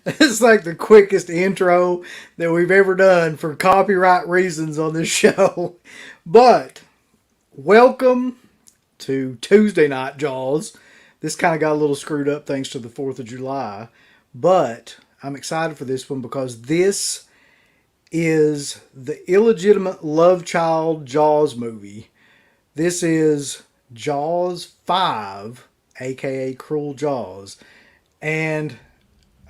It's like the quickest intro that we've ever done for copyright reasons on this show. But welcome to Tuesday Night Jaws. This kind of got a little screwed up thanks to the 4th of July. But I'm excited for this one because this is the illegitimate love child Jaws movie. This is Jaws 5, aka Cruel Jaws. And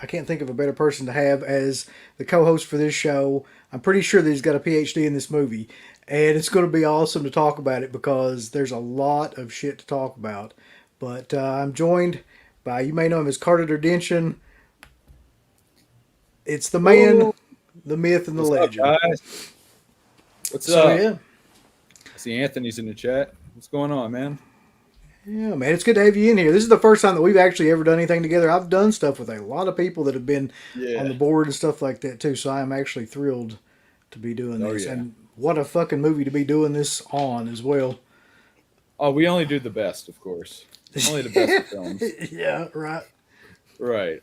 I can't think of a better person to have as the co-host for this show. I'm pretty sure that he's got a PhD in this movie, and it's going to be awesome to talk about it because there's a lot of shit to talk about. But I'm joined by, you may know him as Carter Derdention. It's the man, Whoa. the myth, and the What's legend. up, guys? What's So up? yeah, I see Anthony's in the chat. What's going on, man? yeah, man, it's good to have you in here. This is the first time that we've actually ever done anything together. I've done stuff with a lot of people that have been on the Yeah. board and stuff like that too. So I'm actually thrilled to be doing Oh, this. yeah. And what a fucking movie to be doing this on as well. Oh, we only do the best, of course. Only the best of films. Yeah, right. Right.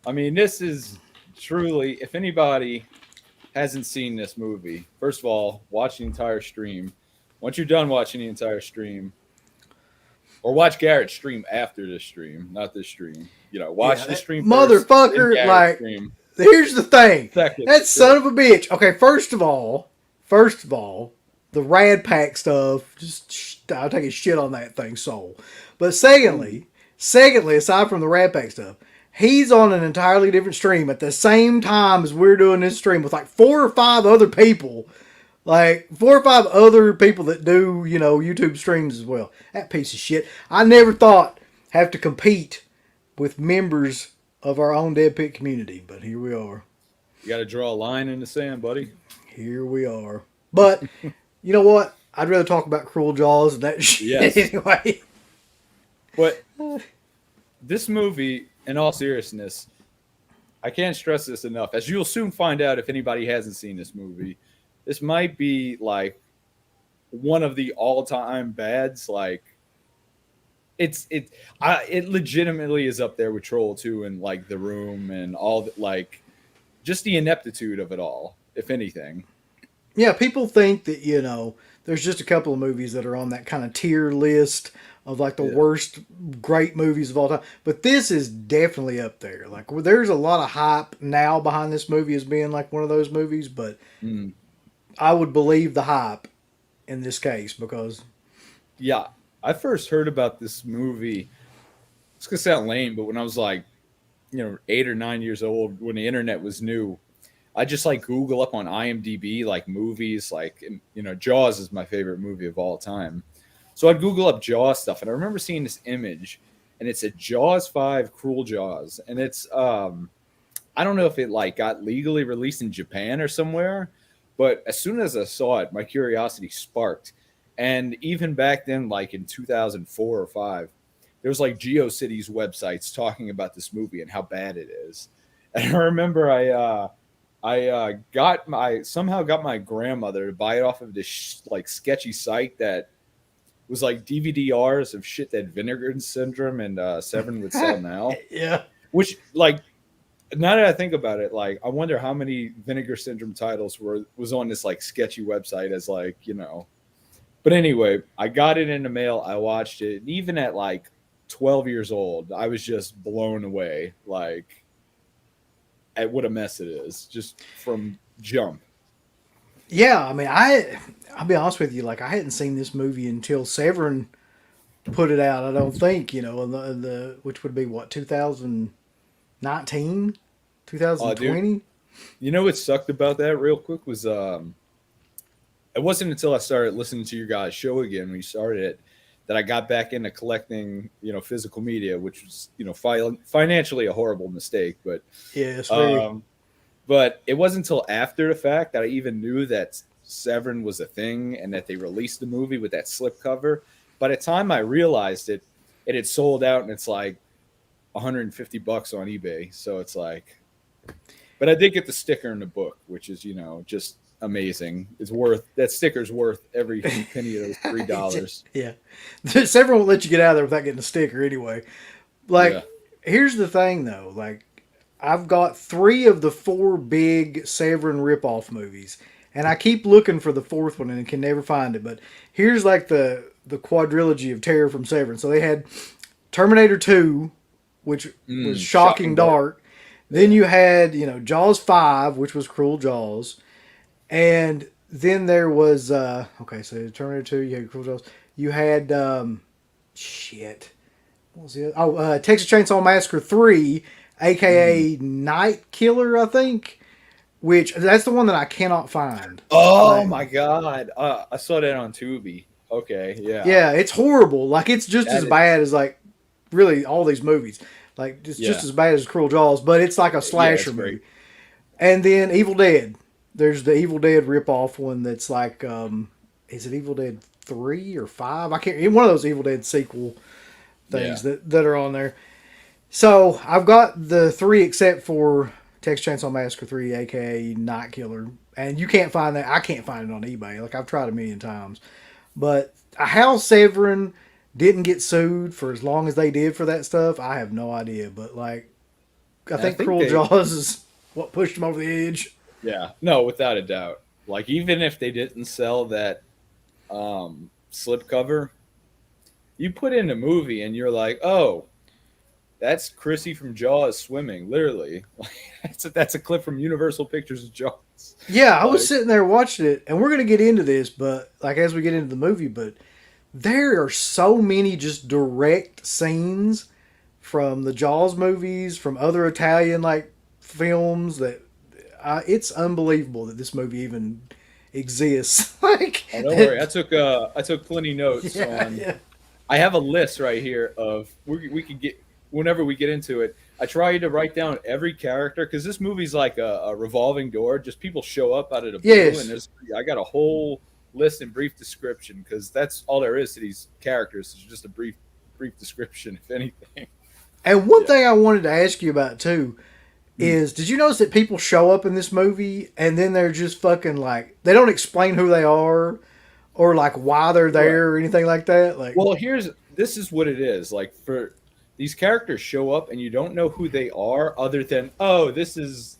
I mean, this is truly, if anybody hasn't seen this movie, first of all, watch the entire stream. Once you're done watching the entire stream, or watch Garrett's stream after this stream, not this stream. Watch Yeah, the stream first, motherfucker, then Garrett's like, stream here's the thing. second. That son of a bitch. Okay, first of all, the Rad Pack stuff, I'll take a shit on that thing, soul. But secondly, aside from the Rad Pack stuff, he's on an entirely different stream at the same time as we're doing this stream with like four or five other people. Like, four or five other people that do, YouTube streams as well. That piece of shit. I never thought have to compete with members of our own Dead Pit community, but here we are. You got to draw a line in the sand, buddy. Here we are. But, you know what? I'd rather talk about Cruel Jaws than that shit Yes. anyway. But this movie, in all seriousness, I can't stress this enough. As you'll soon find out if anybody hasn't seen this movie, this might be like one of the all-time bads. Like it legitimately is up there with Troll 2 and like The Room and all that, like just the ineptitude of it all, if anything. Yeah, people think that, there's just a couple of movies that are on that kind of tier list of like the Yeah. worst great movies of all time. But this is definitely up there. Like, there's a lot of hype now behind this movie as being like one of those movies, but Mm. I would believe the hype in this case because Yeah, I first heard about this movie. It's gonna sound lame, but when I was like, 8 or 9 years old, when the internet was new, I just like Google up on IMDb like movies, like Jaws is my favorite movie of all time. So I'd Google up Jaws stuff, and I remember seeing this image, and it's a Jaws 5 Cruel Jaws, and it's I don't know if it like got legally released in Japan or somewhere, but as soon as I saw it, my curiosity sparked. And even back then, like in 2004 or 5, there was like GeoCities websites talking about this movie and how bad it is. And I remember I somehow got my grandmother to buy it off of this like sketchy site that was like DVD-Rs of shit that Vinegar Syndrome and Severin would sell now. yeah. Which, like, now that I think about it, like, I wonder how many Vinegar Syndrome titles was on this like sketchy website as like, But anyway, I got it in the mail. I watched it. And even at like 12 years old, I was just blown away, like, at what a mess it is, just from jump. Yeah, I mean, I'll be honest with you, like I hadn't seen this movie until Severin put it out. I don't think, in the which would be what 2019, two thousand Dude, twenty. you know what sucked about that real quick was it wasn't until I started listening to your guys' show again when you started it that I got back into collecting, physical media, which was, financially a horrible mistake. But Yeah, it's very. but it wasn't until after the fact that I even knew that Severin was a thing and that they released the movie with that slipcover. By the time I realized it, it had sold out and it's like $150 on eBay. So it's like, but I did get the sticker in the book, which is, just amazing. It's worth, that sticker's worth every penny of those $3. Yeah, Severin won't let you get out of there without getting a sticker anyway. Like, Yeah. here's the thing though, like I've got 3 of the 4 big Severin ripoff movies, and I keep looking for the 4th one and can never find it. But here's like the quadrilogy of terror from Severin. So they had Terminator 2, which was shocking dark. Then you had, Jaws 5, which was Cruel Jaws. And then there was, okay, so Terminator 2, you had Cruel Jaws. You had, shit. What was it? Oh, Texas Chainsaw Massacre 3, a.k.a. Night Killer, I think. Which, that's the one that I cannot find. Oh, my God. I saw that on Tubi. Okay, yeah. Yeah, it's horrible. Like, it's just as bad as, like, really all these movies. Like, it's just as bad as Cruel Jaws, but it's like a slasher movie. And then Evil Dead. There's the Evil Dead ripoff one that's like, is it Evil Dead 3 or 5? I can't. One of those Evil Dead sequel things that are on there. So I've got the 3 except for Texas Chainsaw Massacre 3, aka Night Killer, and you can't find that. I can't find it on eBay. Like, I've tried a million times, but how Severin didn't get sued for as long as they did for that stuff, I have no idea. But like, I think Cruel Jaws is what pushed them over the edge. Yeah, no, without a doubt. Like, even if they didn't sell that slipcover, you put in a movie and you're like, oh, that's Chrissy from Jaws swimming, literally. That's a clip from Universal Pictures' Jaws. Yeah, I was sitting there watching it, and we're going to get into this, but like as we get into the movie, but there are so many just direct scenes from the Jaws movies, from other Italian like films that it's unbelievable that this movie even exists. Like, don't worry, I took plenty notes on. Yeah. I have a list right here of we could get whenever we get into it. I try to write down every character because this movie's like a revolving door. Just people show up out of the blue, and I got a whole list and brief description because that's all there is to these characters. It's just a brief description, if anything. And one thing I wanted to ask you about too is, did you notice that people show up in this movie and then they're just fucking like, they don't explain who they are or like why they're there or anything like that? Like, well, this is what it is. Like, for these characters show up and you don't know who they are other than, oh, this is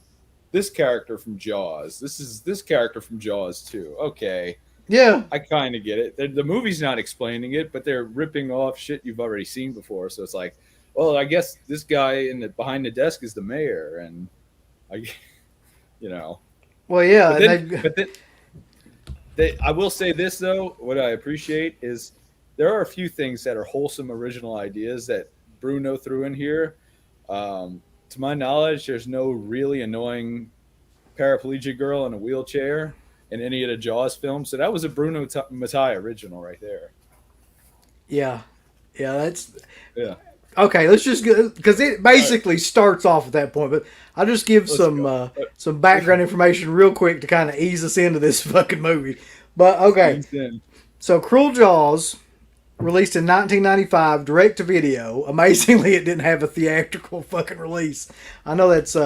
this character from Jaws. This is this character from Jaws too. Okay. Yeah. I kind of get it. The movie's not explaining it, but they're ripping off shit you've already seen before. So it's like, well, I guess this guy behind the desk is the mayor, and Well, yeah. I will say this though. What I appreciate is there are a few things that are wholesome, original ideas that Bruno threw in here. To my knowledge, there's no really annoying paraplegic girl in a wheelchair in any of the Jaws films. So that was a Bruno Mattei original right there. Yeah. Okay, let's just go, because it basically starts off at that point. But I'll just give some background information real quick to kind of ease us into this fucking movie. But okay, so Cruel Jaws, released in 1995, direct to video. Amazingly, it didn't have a theatrical fucking release. I know that's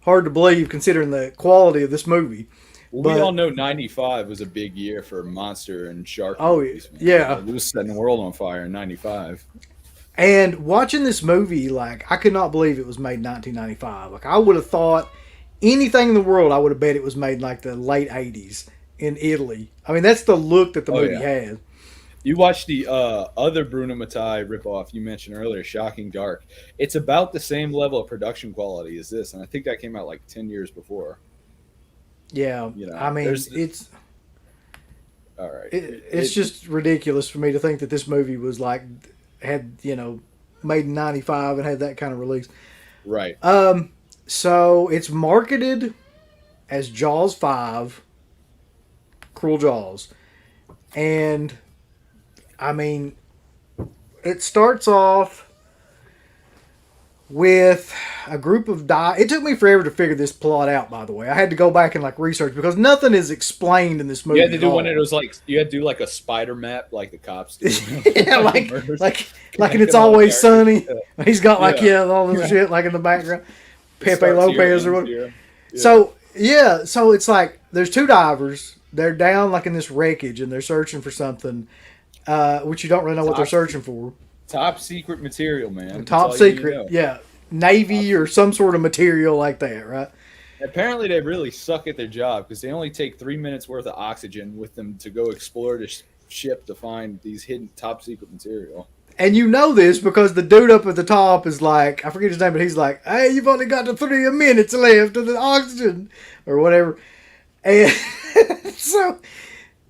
hard to believe considering the quality of this movie. Well, we all know 95 was a big year for monster and shark movies. Man. Yeah. It was setting the world on fire in 95. And watching this movie, like, I could not believe it was made in 1995. Like, I would have thought anything in the world, I would have bet it was made in, like, the late 80s in Italy. I mean, that's the look that the movie had. You watched the other Bruno Mattei ripoff you mentioned earlier, Shocking Dark. It's about the same level of production quality as this, and I think that came out, like, 10 years before. Yeah, I mean, it's... All right. It's just ridiculous for me to think that this movie was, like... had made in 95 and had that kind of release. Right. So it's marketed as Jaws 5, Cruel Jaws. And I mean, it starts off with a group of it took me forever to figure this plot out, by the way. I had to go back and like research because nothing is explained in this movie. You had to do one of those, like, you had to do like a spider map like the cops do. Yeah, like and It's Always Sunny. Yeah. He's got like all this shit like in the background. Pepe Lopez or whatever. Yeah. So it's like there's 2 divers. They're down like in this wreckage and they're searching for something, which you don't really know what they're searching for. Top secret material, man. Top secret, yeah. navy or some sort of material like that, right? Apparently, they really suck at their job because they only take 3 minutes worth of oxygen with them to go explore the ship to find these hidden top secret material. And you know this because the dude up at the top is like, I forget his name, but he's like, "Hey, you've only got the 3 minutes left of the oxygen," or whatever. And so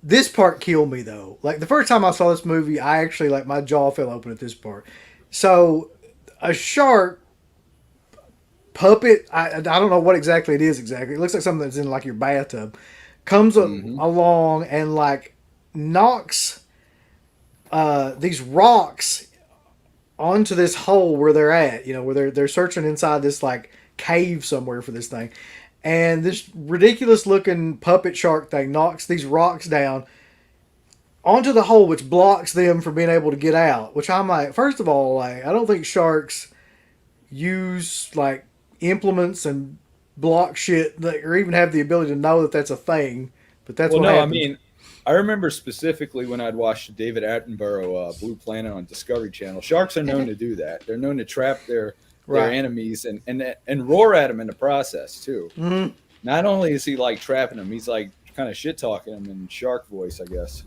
this part killed me though. Like the first time I saw this movie, I actually like my jaw fell open at this part. So a shark puppet, I don't know what exactly it is exactly. It looks like something that's in like your bathtub. Comes along and like knocks these rocks onto this hole where they're at, where they're searching inside this like cave somewhere for this thing. And this ridiculous looking puppet shark thing knocks these rocks down onto the hole, which blocks them from being able to get out. Which I'm like, first of all, like I don't think sharks use like implements and block shit that, or even have the ability to know that that's a thing. But that's what happens. I mean, I remember specifically when I'd watched David Attenborough Blue Planet on Discovery Channel. Sharks are known to do that. They're known to trap their enemies and roar at them in the process too. Mm-hmm. Not only is he like trapping them, he's like kind of shit talking them in shark voice, I guess.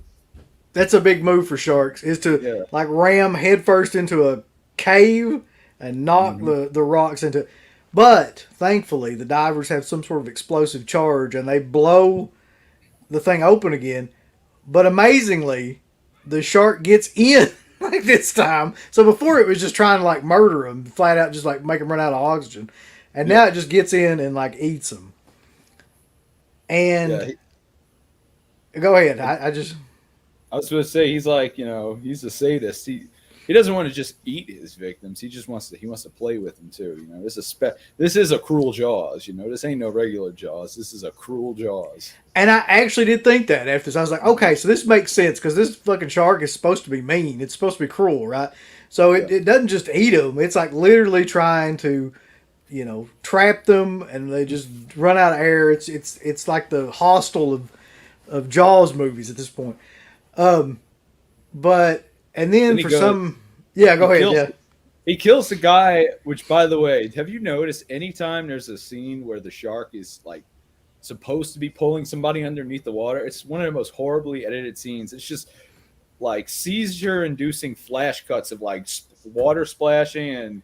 That's a big move for sharks, is to like ram headfirst into a cave and knock the rocks into. But thankfully, the divers have some sort of explosive charge and they blow the thing open again. But amazingly, the shark gets in like this time. So before it was just trying to like murder him, flat out, just like make him run out of oxygen. And now it just gets in and like eats him. And go ahead. I was supposed to say he's like, he's a sadist. He doesn't want to just eat his victims. He just wants to play with them too. This is a cruel Jaws. This ain't no regular Jaws. This is a cruel Jaws. And I actually did think that after this. I was like, okay, so this makes sense because this fucking shark is supposed to be mean. It's supposed to be cruel, right? So it doesn't just eat them. It's like literally trying to, trap them, and they just run out of air. It's like the Hostel of Jaws movies at this point. But and then for some, go ahead. He kills the guy. Which, by the way, have you noticed? Anytime there's a scene where the shark is like supposed to be pulling somebody underneath the water, it's one of the most horribly edited scenes. It's just like seizure-inducing flash cuts of like water splashing and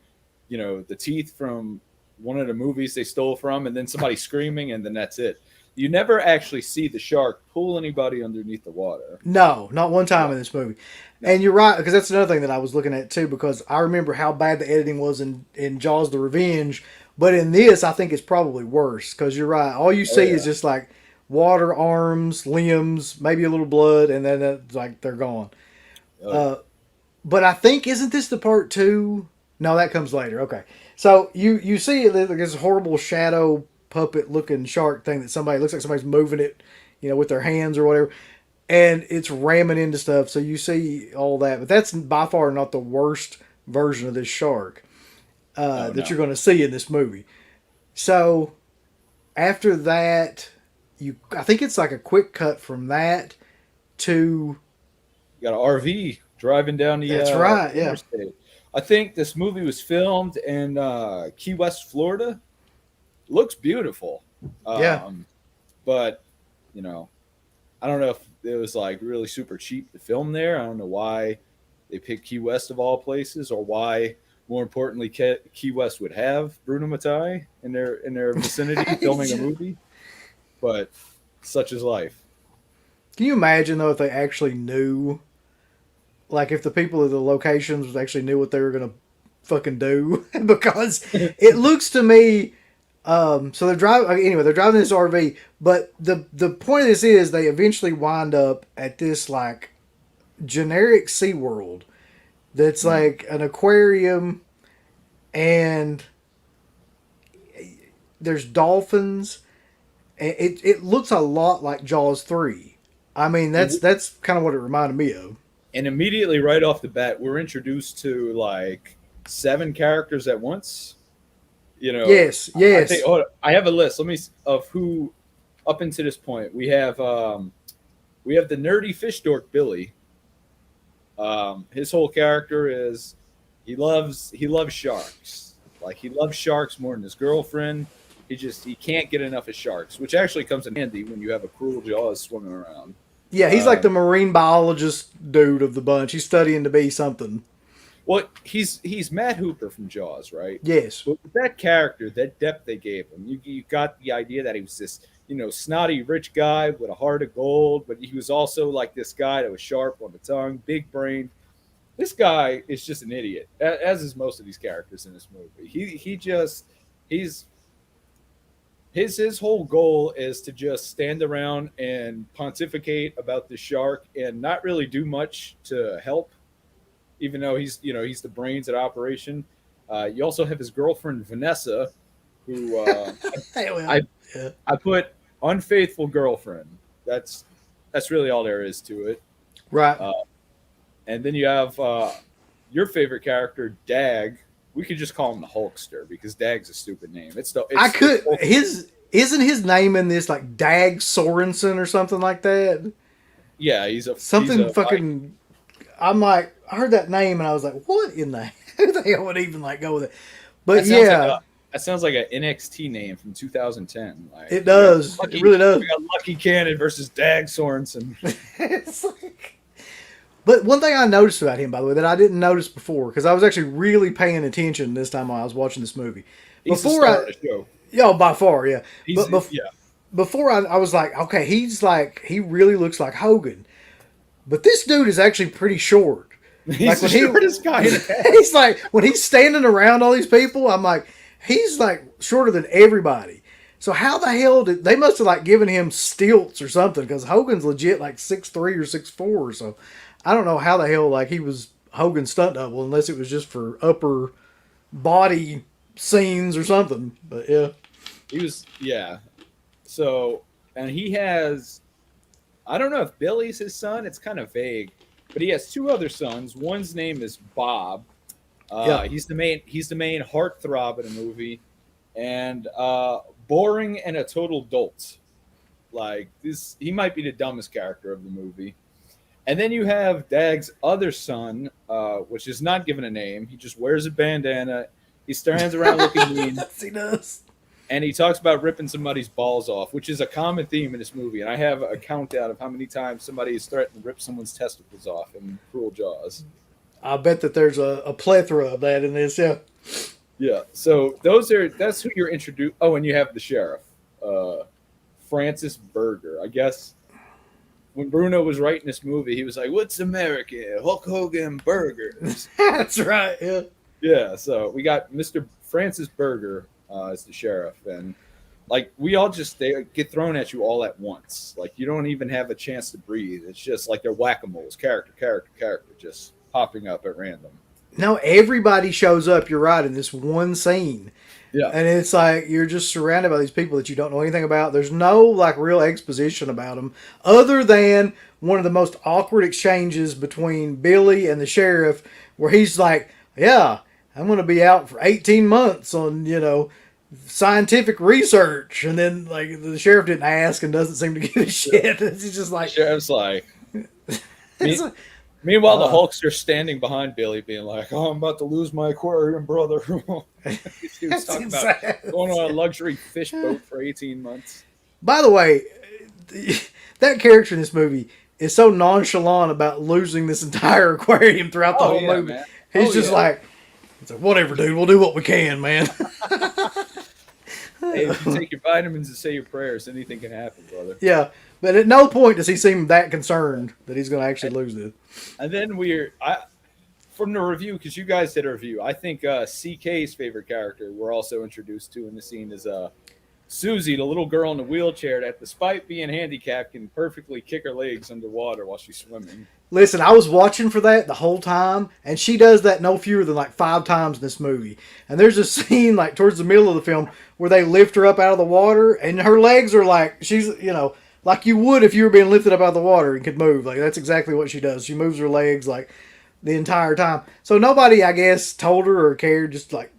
the teeth from one of the movies they stole from, and then somebody screaming, and then that's it. You never actually see the shark pull anybody underneath the water. No, not one time in this movie. No. And you're right, because that's another thing that I was looking at too, because I remember how bad the editing was in Jaws the Revenge, but in this I think it's probably worse, because you're right. All you see is just like water, arms, limbs, maybe a little blood, and then it's like they're gone. But I think, isn't this the part 2? No, that comes later. Okay. So you see it, like this horrible shadow puppet looking shark thing that looks like somebody's moving it, with their hands or whatever, and it's ramming into stuff. So you see all that, but that's by far not the worst version of this shark that you're going to see in this movie. So after that, I think it's like a quick cut from that to you got an RV driving down the. That's right. Yeah. Interstate. I think this movie was filmed in Key West, Florida. Looks beautiful. But, I don't know if it was like really super cheap to film there. I don't know why they picked Key West of all places, or why, more importantly, Key West would have Bruno Mattei in their vicinity filming a movie. But such is life. Can you imagine, though, if they actually knew, like if the people of the locations actually knew what they were going to fucking do? Because it looks to me... so they're driving this RV, but the point of this is they eventually wind up at this like generic SeaWorld that's like an aquarium, and there's dolphins, and it looks a lot like Jaws 3. I mean, that's kind of what it reminded me of. And immediately right off the bat, we're introduced to like 7 characters at once. Yes. I have a list. Of who up until this point. We have the nerdy fish dork Billy. His whole character is he loves sharks. Like he loves sharks more than his girlfriend. He can't get enough of sharks, which actually comes in handy when you have a cruel Jaws swimming around. Yeah, he's like the marine biologist dude of the bunch. He's studying to be something. Well, he's Matt Hooper from Jaws, right? Yes. But with that character, that depth they gave him, you got the idea that he was this, snotty rich guy with a heart of gold, but he was also like this guy that was sharp on the tongue, big brain. This guy is just an idiot, as is most of these characters in this movie. He's his whole goal is to just stand around and pontificate about the shark and not really do much to help, even though he's the brains at operation. You also have his girlfriend Vanessa, who I Yeah. I put unfaithful girlfriend. That's really all there is to it. Right. And then you have your favorite character, Dag. We could just call him the Hulkster because Dag's a stupid name. Isn't his name in this like Dag Sorensen or something like that? Yeah, Fucking. I'm like, I heard that name and I was like, what in the who the hell would even like go with it? But that sounds like an NXT name from 2010. Like, it does. It really does. We got Lucky Cannon versus Dag Sorensen. It's like, but one thing I noticed about him, by the way, that I didn't notice before, because I was actually really paying attention this time while I was watching this movie. He's the star of the show. Yeah, by far, yeah. Yeah. Before I was like, okay, he really looks like Hogan. But this dude is actually pretty short. He's like the shortest guy in the He's like, when he's standing around all these people, I'm like, he's like shorter than everybody. So how the hell they must have like given him stilts or something, because Hogan's legit like 6'3" or 6'4", so I don't know how the hell like he was Hogan's stunt double, unless it was just for upper body scenes or something. But yeah. He was, yeah. So, and he has, I don't know if Billy's his son. It's kind of vague, but he has two other sons. One's name is Bob. He's the main heartthrob in the movie, and boring and a total dolt. Like this, he might be the dumbest character of the movie. And then you have Dag's other son, which is not given a name. He just wears a bandana. He stands around looking mean. Yes, he does. And he talks about ripping somebody's balls off, which is a common theme in this movie. And I have a countdown of how many times somebody has threatened to rip someone's testicles off in Cruel Jaws. I bet that there's a plethora of that in this, yeah. Yeah, so that's who you're introduced. Oh, and you have the sheriff, Francis Berger. I guess when Bruno was writing this movie, he was like, "What's American? Hulk Hogan burgers." That's right, yeah. Yeah, so we got Mr. Francis Berger as the sheriff, and like they get thrown at you all at once. Like you don't even have a chance to breathe. It's just like they're whack-a-moles, character, just popping up at random. No, everybody shows up, you're right, in this one scene. Yeah. And it's like you're just surrounded by these people that you don't know anything about. There's no like real exposition about them other than one of the most awkward exchanges between Billy and the sheriff, where he's like, yeah, I'm going to be out for 18 months on, scientific research. And then like the sheriff didn't ask and doesn't seem to give a shit. It's just like, the sheriff's like, meanwhile, the Hulkster's standing behind Billy, being like, "Oh, I'm about to lose my aquarium, brother." He was talking about going on a luxury fish boat for 18 months. By the way, that character in this movie is so nonchalant about losing this entire aquarium throughout the whole movie. Man. He's just like, whatever, dude. We'll do what we can, man. Hey, if you take your vitamins and say your prayers, anything can happen, brother. Yeah, but at no point does he seem that concerned that he's going to actually lose this. And then from the review, because you guys did a review, I think CK's favorite character we're also introduced to in the scene is Susie, the little girl in the wheelchair that, despite being handicapped, can perfectly kick her legs underwater while she's swimming. Listen, I was watching for that the whole time, and she does that no fewer than like 5 times in this movie. And there's a scene like towards the middle of the film where they lift her up out of the water, and her legs are like she's like you would if you were being lifted up out of the water and could move. Like that's exactly what she does. She moves her legs like the entire time. So nobody, I guess, told her or cared. Just like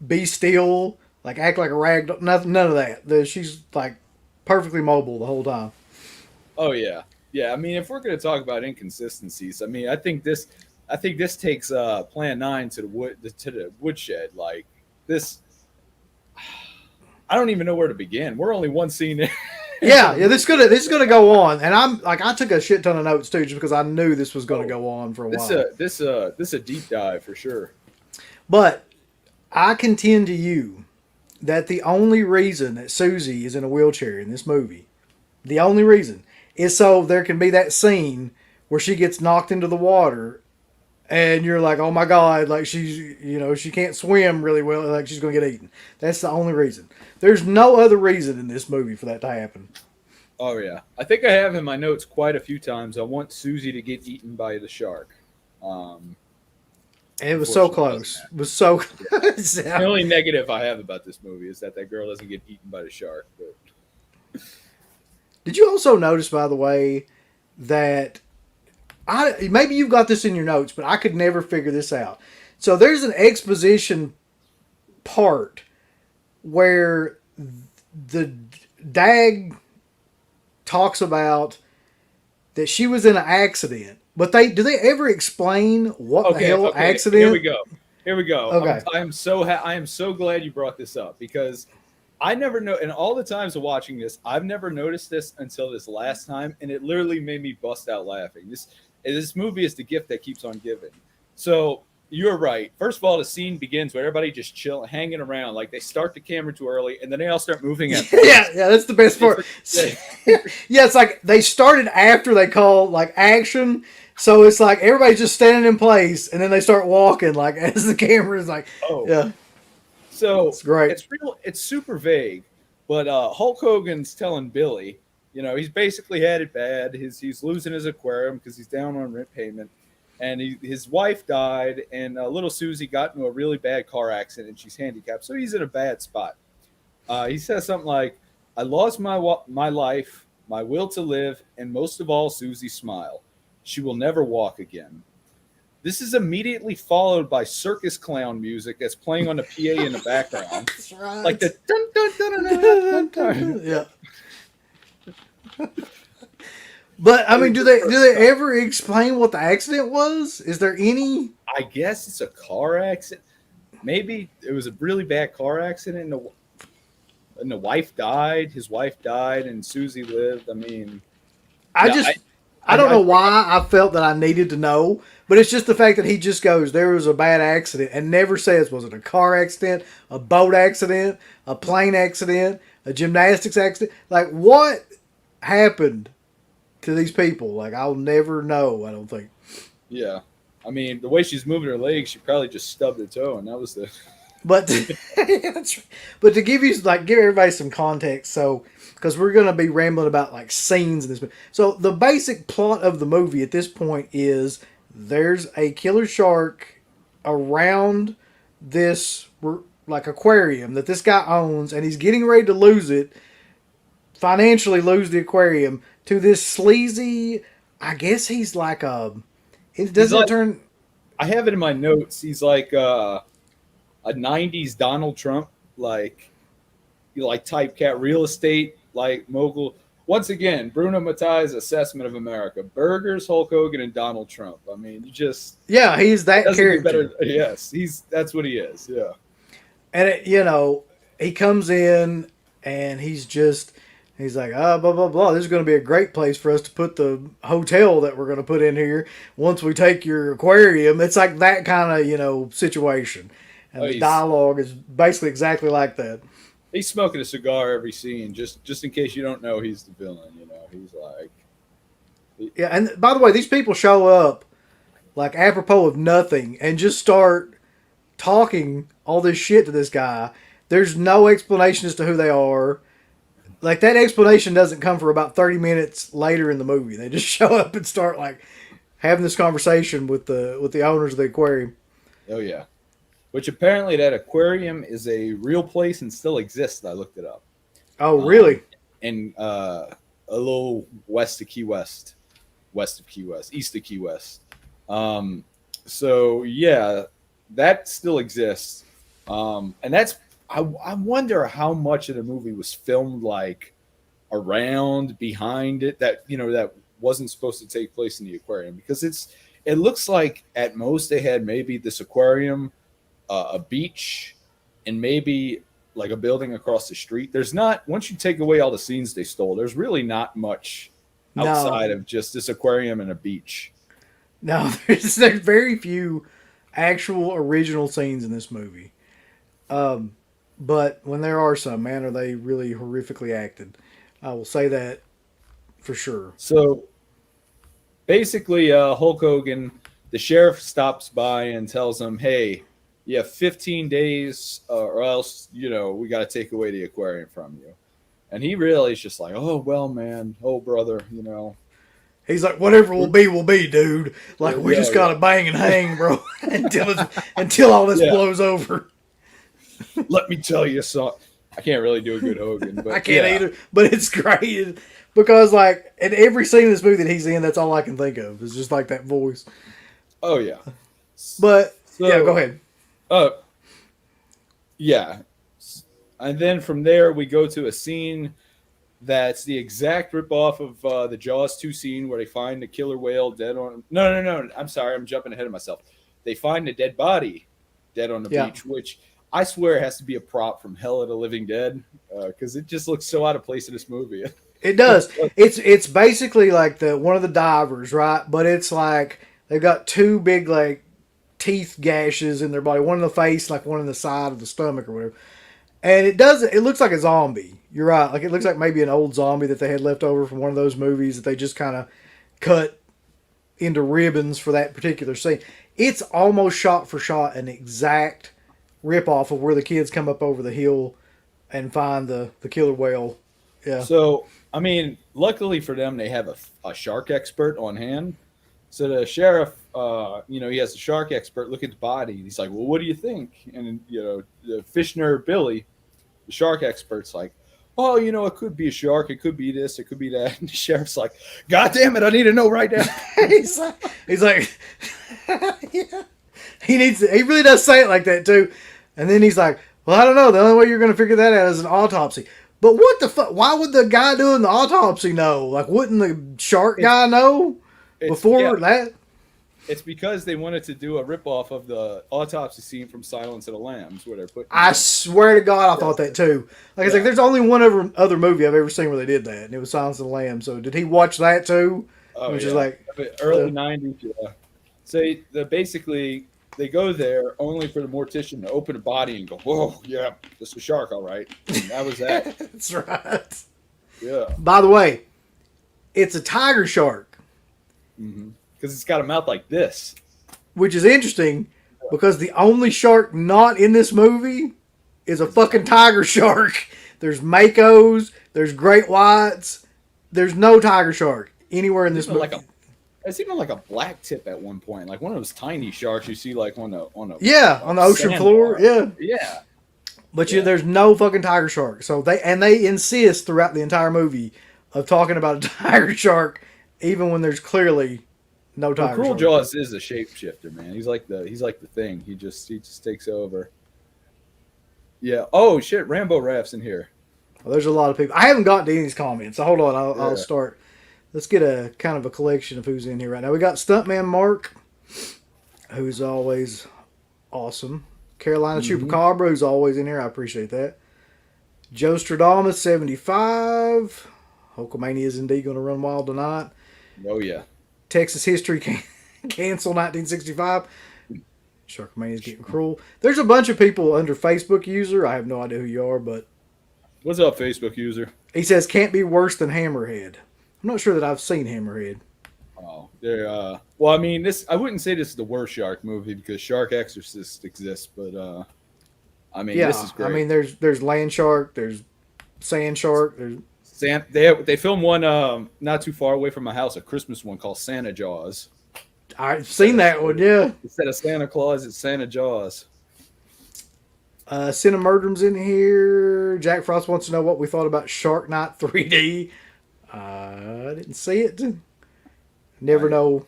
be still, like act like a rag. None of that. She's like perfectly mobile the whole time. Oh yeah. Yeah, I mean, if we're going to talk about inconsistencies, I mean, I think this takes Plan 9 to the woodshed. Like, this, I don't even know where to begin. We're only one scene in. Yeah, this is gonna go on, and I'm like, I took a shit ton of notes too, just because I knew this was gonna go on for a while. This a deep dive for sure. But I contend to you that the only reason that Susie is in a wheelchair in this movie, the only reason, is so there can be that scene where she gets knocked into the water, and you're like, oh my god, like she can't swim really well, like she's gonna get eaten. That's the only reason. There's no other reason in this movie for that to happen. Oh yeah, I think I have in my notes quite a few times. I want Susie to get eaten by the shark. And it was so close. It was so close. The only negative I have about this movie is that girl doesn't get eaten by the shark. But did you also notice, by the way, that maybe you've got this in your notes, but I could never figure this out. So there's an exposition part where the Dag talks about that she was in an accident, but do they ever explain what the hell accident? Here we go. Okay. I am so glad you brought this up, because I never know, and all the times of watching this, I've never noticed this until this last time, and it literally made me bust out laughing. This movie is the gift that keeps on giving. So you're right. First of all, the scene begins with everybody just chilling, hanging around. Like, they start the camera too early, and then they all start moving. Yeah, that's the best part. Yeah, it's like they started after they call like action, so it's like everybody's just standing in place, and then they start walking like as the camera is like, yeah. So it's great. It's super vague, but Hulk Hogan's telling Billy, he's basically had it bad. He's losing his aquarium because he's down on rent payment. And his wife died, and little Susie got into a really bad car accident, and she's handicapped, so he's in a bad spot. He says something like, I lost my life, my will to live, and most of all, Susie's smile. She will never walk again. This is immediately followed by circus clown music that's playing on the PA in the background. That's right. Like the dun dun dun dun dun. Yeah. But I mean, do they ever explain what the accident was? Is there any? I guess it's a car accident. Maybe it was a really bad car accident, and the wife died. His wife died, and Susie lived. I mean, I don't know why I felt that I needed to know, but it's just the fact that he just goes, there was a bad accident, and never says, was it a car accident, a boat accident, a plane accident, a gymnastics accident? Like, what happened to these people? Like, I'll never know, I don't think. Yeah. I mean, the way she's moving her legs, she probably just stubbed her toe, and that was the... But but to give everybody some context, so because we're going to be rambling about like scenes in this movie. So the basic plot of the movie at this point is there's a killer shark around this like aquarium that this guy owns, and he's getting ready to lose it, financially lose the aquarium to this sleazy. I guess he's like it doesn't turn. I have it in my notes. He's like a 90s Donald Trump, like type cat, real estate like mogul. Once again, Bruno Mattei's assessment of America: burgers, Hulk Hogan, and Donald Trump. I mean, he's that character. Yes, that's what he is. Yeah, and he comes in and he's like, blah blah blah. This is going to be a great place for us to put the hotel that we're going to put in here once we take your aquarium. It's like that kind of situation. And the dialogue is basically exactly like that. He's smoking a cigar every scene, just in case you don't know he's the villain. He's like... Yeah, and by the way, these people show up like apropos of nothing and just start talking all this shit to this guy. There's no explanation as to who they are. Like, that explanation doesn't come for about 30 minutes later in the movie. They just show up and start like having this conversation with the owners of the aquarium. Oh yeah. Which apparently that aquarium is a real place and still exists. I looked it up. Oh, really? In a little east of Key West. So yeah, that still exists. And that's, I wonder how much of the movie was filmed like around, behind it, that that wasn't supposed to take place in the aquarium, because it looks like at most they had maybe this aquarium, a beach, and maybe like a building across the street. There's not, once you take away all the scenes they stole, there's really not much outside No, of just this aquarium and a beach. no, there's very few actual original scenes in this movie. But when there are some, man, are they really horrifically acted? I will say that for sure. So basically, Hulk Hogan, the sheriff stops by and tells him, "Hey, you have 15 days, or else we got to take away the aquarium from you." And he really is just like, "Oh well, man, oh brother, He's like, whatever will be, dude. Like we Yeah, just gotta bang and hang, bro, until all this Yeah. blows over. Let me tell you something." I can't really do a good Hogan, but I can't either, but it's great because like in every scene in this movie that he's in, that's all I can think of. It's just like that voice. Oh yeah. But So, yeah, go ahead. Yeah. And then from there, we go to a scene that's the exact ripoff of the Jaws 2 scene where they find the killer whale dead on. No. I'm sorry. I'm jumping ahead of myself. They find a dead body dead on the beach, which I swear has to be a prop from Hell of the Living Dead because it just looks so out of place in this movie. It does. It's basically like one of the divers, right? But it's like they've got two big like teeth gashes in their body, one in the face, like one in the side of the stomach or whatever. And it looks like a zombie. You're right. Like it looks like maybe an old zombie that they had left over from one of those movies that they just kind of cut into ribbons for that particular scene. It's almost shot for shot an exact ripoff of where the kids come up over the hill and find the killer whale. Yeah. So, I mean, luckily for them, they have a shark expert on hand. So the sheriff, he has a shark expert look at the body. He's like, "Well, what do you think?" And the fish nerd Billy, the shark expert's like, "Oh, it could be a shark. It could be this. It could be that." And the sheriff's like, "God damn it, I need to know right now." he's like yeah. He really does say it like that too. And then he's like, "Well, I don't know. The only way you're going to figure that out is an autopsy." But what the fuck? Why would the guy doing the autopsy know? Like, wouldn't the shark guy know before that? It's because they wanted to do a ripoff of the autopsy scene from Silence of the Lambs, where they're putting. I swear to God, I thought that too. Like, it's like there's only one other movie I've ever seen where they did that, and it was Silence of the Lambs. So, did he watch that too? Oh, Which is like early '90s. Yeah. So basically they go there only for the mortician to open a body and go, "Whoa, yeah, this is a shark, all right." And that was that. That's right. Yeah. By the way, it's a tiger shark. Mm-hmm. Because it's got a mouth like this. Which is interesting because the only shark not in this movie is a fucking tiger shark. There's makos, there's great whites, there's no tiger shark anywhere in this movie. It's even like a black tip at one point, like one of those tiny sharks you see like on a on the ocean floor. Yeah. But there's no fucking tiger shark. So they insist throughout the entire movie of talking about a tiger shark, even when there's clearly no tiger Cruel shark. Jaws is a shapeshifter, man. He's like the thing. He just takes over. Yeah. Oh shit, Rambo Raft's in here. Well, there's a lot of people. I haven't gotten to any of these comments, so hold on. I'll start. Let's get a kind of a collection of who's in here right now. We got Stuntman Mark, who's always awesome. Carolina Chupacabra, who's always in here. I appreciate that. Joe Stradamus, 75. Hulkamania is indeed going to run wild tonight. Oh, yeah. Texas History Cancel 1965. Sharkamania is getting cruel. There's a bunch of people under Facebook user. I have no idea who you are, but... What's up, Facebook user? He says, can't be worse than Hammerhead. I'm not sure that I've seen Hammerhead. Oh, well, I mean, I wouldn't say this is the worst shark movie because Shark Exorcist exists, but I mean, this is great. I mean, there's land shark, there's sand shark, there's they filmed one not too far away from my house, a Christmas one called Santa Jaws. I've seen that one, yeah. Instead of Santa Claus, it's Santa Jaws. Cinemurdrum's in here. Jack Frost wants to know what we thought about Shark Night 3D. I didn't see it. Never know.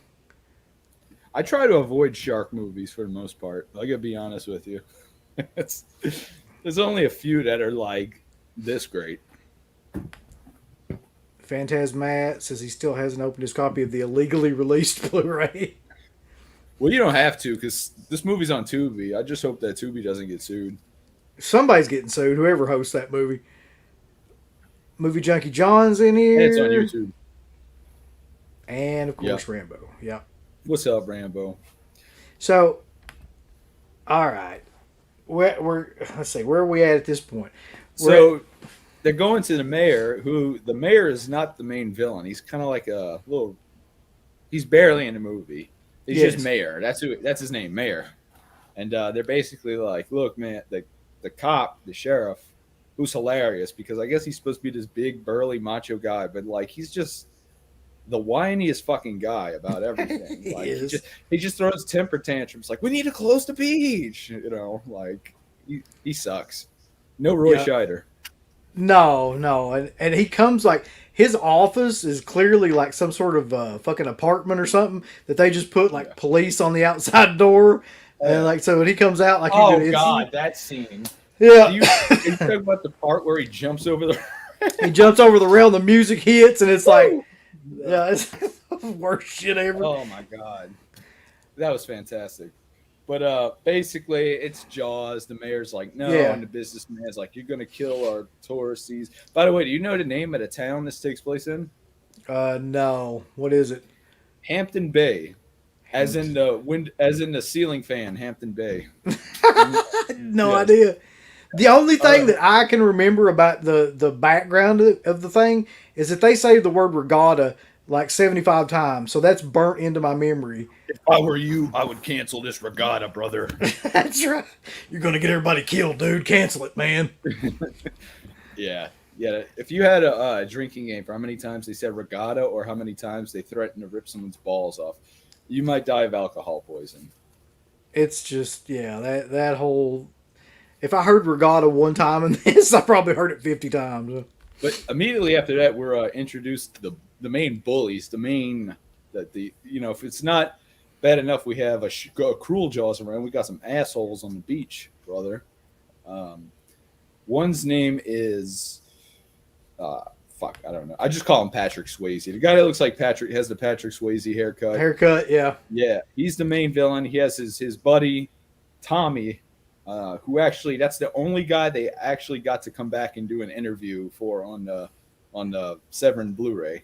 I try to avoid shark movies for the most part. I gotta be honest with you. There's only a few that are like this great. Phantasmat says he still hasn't opened his copy of the illegally released Blu-ray. Well, you don't have to because this movie's on Tubi. I just hope that Tubi doesn't get sued. Somebody's getting sued. Whoever hosts that movie. Movie Junkie John's in And it's on here, YouTube. and of Yep. course Rambo. Yeah. What's up, Rambo? So, all right, we're let's see, where are we at this point? So they're going to the mayor, who the mayor is not the main villain. He's kind of like a little. He's barely in the movie. He's Yes. just mayor. That's his name, mayor. And they're basically like, look, man, the cop, the sheriff, who's hilarious because I guess he's supposed to be this big, burly, macho guy, but like he's just the whiniest fucking guy about everything. He Like is. he just throws temper tantrums. Like we need to close the beach. You know, like he sucks. No Roy Yeah. Scheider. No, and he comes like his office is clearly like some sort of fucking apartment or something that they just put like Yeah. police on the outside door, Yeah. and like so when he comes out like Oh it's, God, that scene. yeah, Do you talk about the part where he jumps over the? he jumps over the rail, and the music hits, and it's like yeah, it's the worst shit ever. Oh my God, that was fantastic. But basically, it's Jaws. The mayor's like, no, Yeah. and the businessman's like, you're gonna kill our touristies. By the way, do you know the name of the town this takes place in? No, what is it? Hampton Bay, as in the ceiling fan, Hampton Bay. No Yes. idea. The only thing that I can remember about the background of the thing is that they say the word regatta like 75 times, so that's burnt into my memory. If I were you, I would cancel this regatta, brother. That's right. You're gonna get everybody killed, dude. Cancel it, man. Yeah. If you had a drinking game for how many times they said regatta or how many times they threatened to rip someone's balls off, you might die of alcohol poison. It's just that whole. If I heard regatta one time in this, I probably heard it 50 times. But immediately after that, we're introduced to the main bullies. If it's not bad enough, we have a cruel Jaws around. We got some assholes on the beach, brother. One's name is I don't know. I just call him Patrick Swayze. The guy that looks like Patrick has the Patrick Swayze haircut. Haircut, yeah. Yeah, he's the main villain. He has his buddy Tommy, who actually that's the only guy they actually got to come back and do an interview for on the Severin Blu-ray,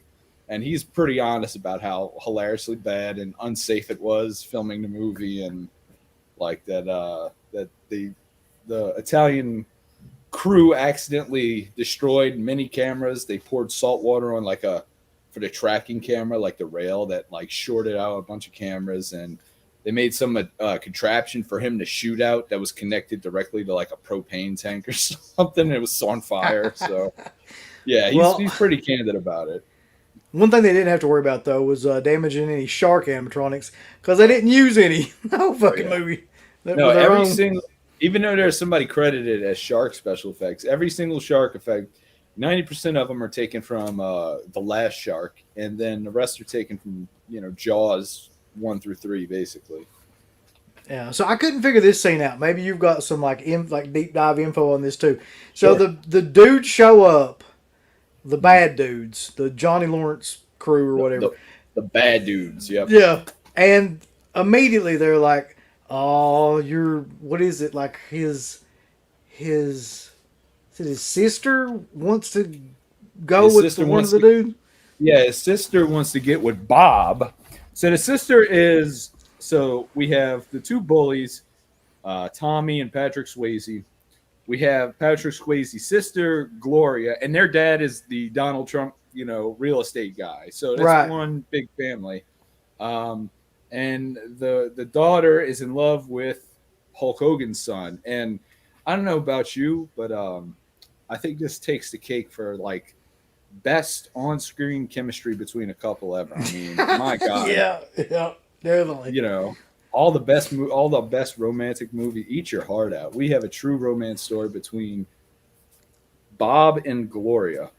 and he's pretty honest about how hilariously bad and unsafe it was filming the movie, and like that the Italian crew accidentally destroyed many cameras. They poured salt water on for the tracking camera, like the rail that like shorted out a bunch of cameras, and they made some contraption for him to shoot out that was connected directly to like a propane tank or something. And it was on fire. So yeah, he's pretty candid about it. One thing they didn't have to worry about though was damaging any shark animatronics because they didn't use any. No fucking movie. No, every single. Even though there's somebody credited as shark special effects, every single shark effect, 90% of them are taken from The Last Shark, and then the rest are taken from Jaws 1 through 3, basically. Yeah, so I couldn't figure this scene out. Maybe you've got some like deep dive info on this too. So Sure. the dudes show up, the bad dudes, the Johnny Lawrence crew or whatever. The bad dudes, yep. Yeah, and immediately they're like, "Oh, what is it like? His sister wants to go His with sister one of wants the to- dudes." Yeah, his sister wants to get with Bob. So the sister is we have the two bullies, Tommy and Patrick Swayze. We have Patrick Swayze's sister, Gloria, and their dad is the Donald Trump, real estate guy. So that's Right. one big family. And the daughter is in love with Hulk Hogan's son. And I don't know about you, but I think this takes the cake for like best on-screen chemistry between a couple ever. I mean, my God. Yeah, definitely. All the best romantic movie. Eat your heart out. We have a true romance story between Bob and Gloria.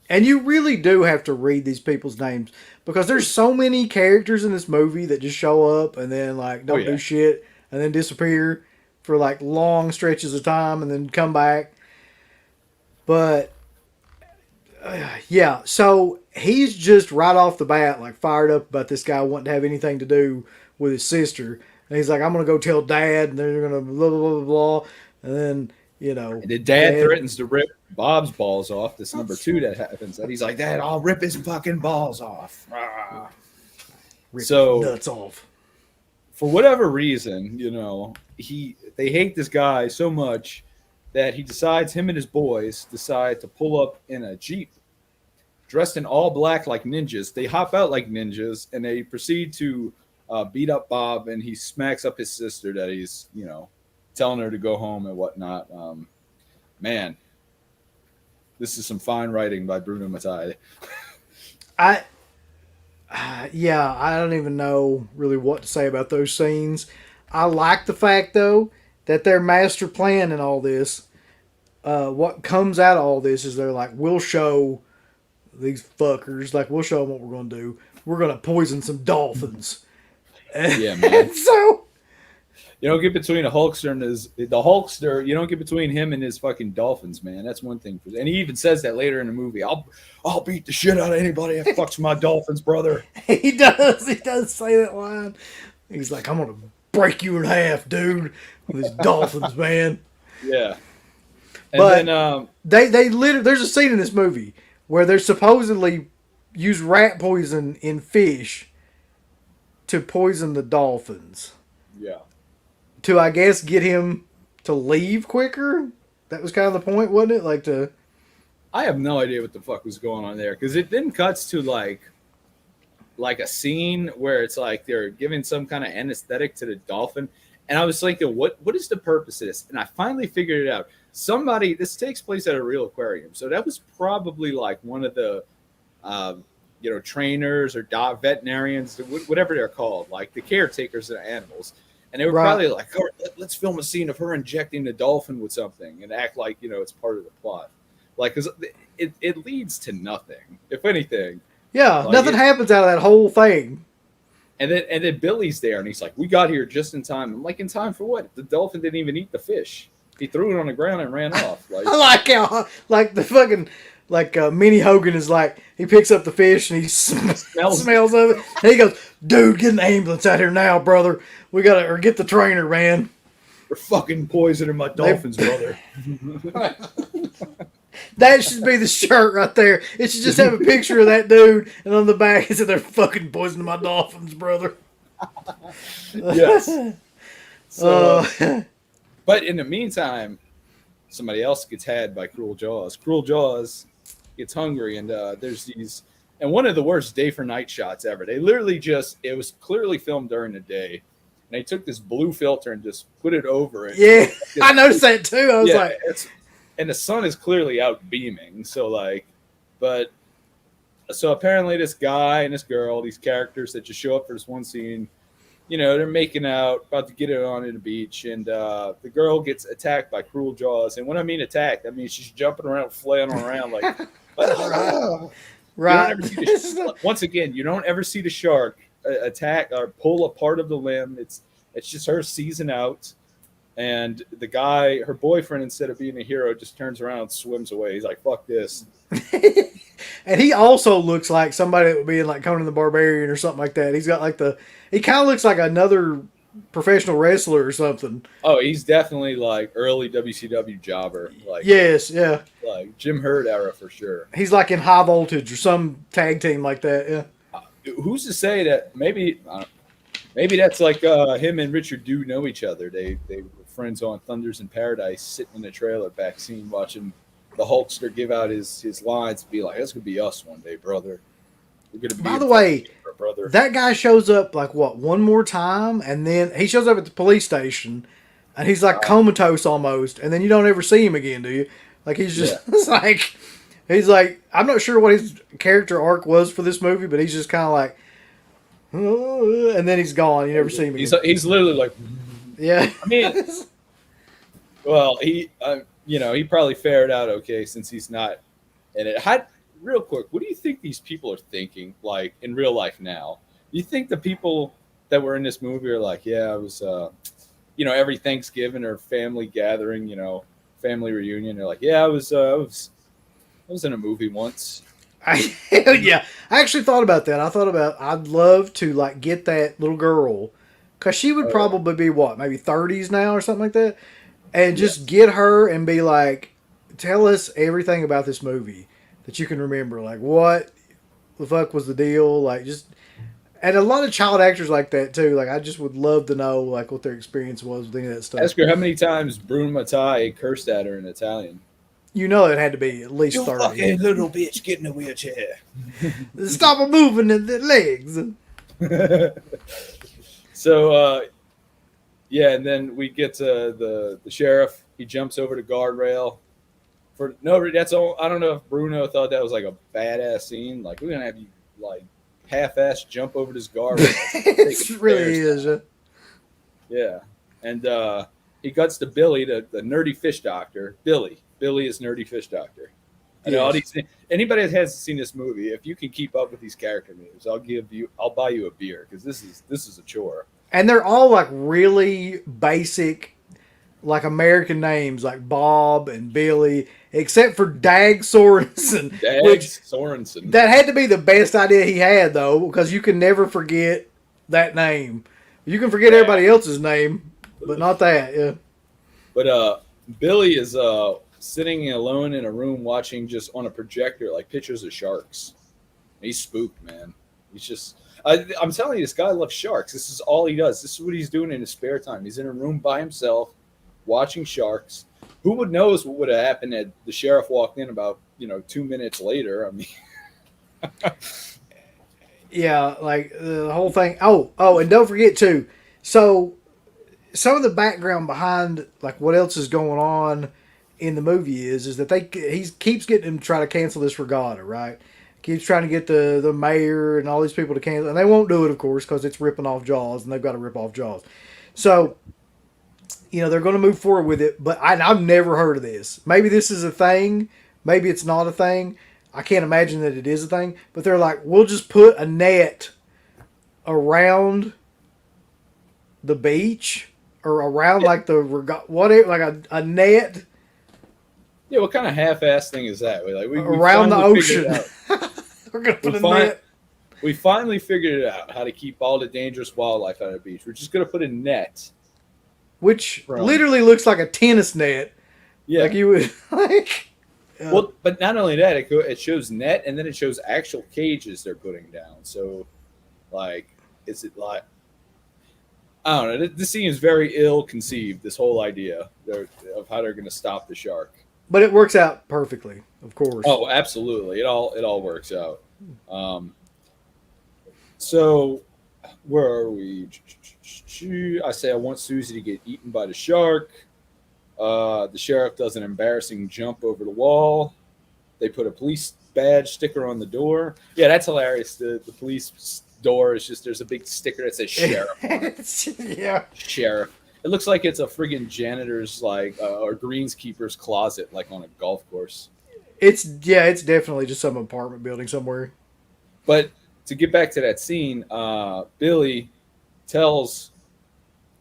And you really do have to read these people's names because there's so many characters in this movie that just show up and then like don't do shit and then disappear for like long stretches of time and then come back. But yeah, so he's just right off the bat like fired up about this guy wanting to have anything to do with his sister. And he's like, I'm gonna go tell Dad, and they're gonna blah blah blah blah. And then, you know, And then Dad threatens to rip Bob's balls off. This number 2 that happens. And he's like, Dad, I'll rip his fucking balls off. rip So nuts off. For whatever reason, you know, they hate this guy so much that him and his boys decide to pull up in a Jeep dressed in all black like ninjas. They hop out like ninjas and they proceed to beat up Bob, and he smacks up his sister that he's, you know, telling her to go home and whatnot. Man, this is some fine writing by Bruno Mattei. Yeah, I don't even know really what to say about those scenes. I like the fact, though, that their master plan and all this, what comes out of all this is they're like, we'll show these fuckers, like, we'll show them what we're going to do. We're going to poison some dolphins. Yeah, man. So you don't get between the Hulkster. You don't get between him and his fucking dolphins, man. That's one thing. And he even says that later in the movie. I'll beat the shit out of anybody that fucks my dolphins, brother. He does. He does say that line. He's like, I'm gonna break you in half, dude. With these dolphins, man. Yeah. And but then they literally, there's a scene in this movie where they're supposedly use rat poison in fish to poison the dolphins. Yeah. To, I guess, get him to leave quicker. That was kind of the point, wasn't it? Like to. I have no idea what the fuck was going on there, because it then cuts to like a scene where it's like they're giving some kind of anesthetic to the dolphin, and I was thinking, what is the purpose of this? And I finally figured it out. This takes place at a real aquarium, so that was probably like one of the trainers or veterinarians, whatever they're called, like the caretakers of the animals. And they were probably like, all right, let's film a scene of her injecting the dolphin with something and act like, it's part of the plot. Like, because it leads to nothing, if anything. Yeah, like nothing happens out of that whole thing. And then Billy's there, and he's like, we got here just in time. I'm like, in time for what? The dolphin didn't even eat the fish. He threw it on the ground and ran off. Like, I like how, like, the fucking... Like Minnie Hogan is like, he picks up the fish and he smells of it. And he goes, dude, get an ambulance out here now, brother. We gotta, or get the trainer, man. They're fucking poisoning my dolphins, brother. That should be the shirt right there. It should just have a picture of that dude, and on the back it said, they're fucking poisoning my dolphins, brother. Yes. So, but in the meantime, somebody else gets had by Cruel Jaws. Cruel Jaws gets hungry, and there's these, and one of the worst day for night shots ever. They literally it was clearly filmed during the day, and they took this blue filter and just put it over it. Yeah, I noticed that too. I was like, and the sun is clearly out beaming. So apparently this guy and this girl, these characters that just show up for this one scene, they're making out, about to get it on in the beach, and the girl gets attacked by Cruel Jaws. And when I mean attacked, I mean she's jumping around, flailing around like. Right. Once again, you don't ever see the shark attack or pull a part of the limb. It's just her seizing out, and the guy, her boyfriend, instead of being a hero, just turns around and swims away. He's like, "Fuck this." And he also looks like somebody that would be in like Conan the Barbarian or something like that. He's got like he kind of looks like another professional wrestler or something. Oh, he's definitely like early WCW jobber. Like, yes, yeah. Like Jim Herd era for sure. He's like in High Voltage or some tag team like that, yeah. Who's to say that maybe that's like him and Richard do know each other. They were friends on Thunders in Paradise, sitting in the trailer back scene watching the Hulkster give out his lines, be like, that's going to be us one day, brother. We're gonna be. By the way, brother. That guy shows up like one more time, and then he shows up at the police station, and he's like comatose almost, and then you don't ever see him again, do you? Like he's just he's like I'm not sure what his character arc was for this movie, but he's just kind of like, and then he's gone. You never see him again. He's literally like, yeah. I mean, well, he probably fared out okay since he's not in it. Real quick, what do you think these people are thinking, like, in real life now? Do you think the people that were in this movie are like, yeah, it was, every Thanksgiving or family gathering, family reunion, they're like, yeah, I was in a movie once. Yeah, I actually thought about that. I'd love to, like, get that little girl, because she would probably be, what, maybe 30s now or something like that? and just Yes. get her and be like, tell us everything about this movie that you can remember. Like, what the fuck was the deal? Like, just and a lot of child actors like that too. Like, I just would love to know like what their experience was with any of that stuff. Ask her how many times Bruno Mattei cursed at her in Italian. You know, it had to be at least You 30. fucking little bitch, get in a wheelchair. Stop moving the legs. So yeah, and then we get to the sheriff. He jumps over the guardrail. For no, that's all. I don't know if Bruno thought that was like a badass scene. Like we're gonna have you like half-ass jump over this guardrail. It really is. Yeah, and he cuts to Billy, the nerdy fish doctor. Billy is nerdy fish doctor. I know all these. Anybody that hasn't seen this movie, if you can keep up with these character names, I'll buy you a beer because this is a chore. And they're all like really basic, like American names, like Bob and Billy, except for Dag Sorensen, Dag which Sorensen. that had to be the best idea he had though, because you can never forget that name. You can forget everybody else's name, but not that. Yeah. But Billy is sitting alone in a room watching just on a projector like pictures of sharks. He's spooked, man. He's just. I'm telling you, this guy loves sharks. This is all he does. This is what he's doing in his spare time. He's in a room by himself, watching sharks. Who would knows what would have happened had the sheriff walked in about 2 minutes later? I mean, Yeah, like the whole thing. Oh, and don't forget too. So, some of the background behind like what else is going on in the movie is that he keeps getting him to try to cancel this regatta, right? Keeps trying to get the mayor and all these people to cancel, and they won't do it, of course, because it's ripping off Jaws, and they've got to rip off Jaws. So, they're going to move forward with it, but I've never heard of this. Maybe this is a thing. Maybe it's not a thing. I can't imagine that it is a thing. But they're like, we'll just put a net around the beach or around like the whatever, like a net. yeah, what kind of half-ass thing is that? We around the finally figured ocean. it out. We're gonna put a net. We finally figured it out how to keep all the dangerous wildlife out of the beach. We're just gonna put a net, Which literally looks like a tennis net. Yeah. Like you would like. Well, but not only that, it shows net, and then it shows actual cages they're putting down. So, like, is it like I don't know. This seems very ill-conceived. This whole idea of how they're going to stop the shark. But it works out perfectly, of course. Oh, absolutely. It all works out. So, where are we? I say I want Susie to get eaten by the shark. The sheriff does an embarrassing jump over the wall. They put a police badge sticker on the door. Yeah, that's hilarious. The police door is just, there's a big sticker that says sheriff on it. Yeah. Sheriff. It looks like it's a friggin' janitor's or greenskeeper's closet, like on a golf course. It's definitely just some apartment building somewhere. But to get back to that scene, Billy tells,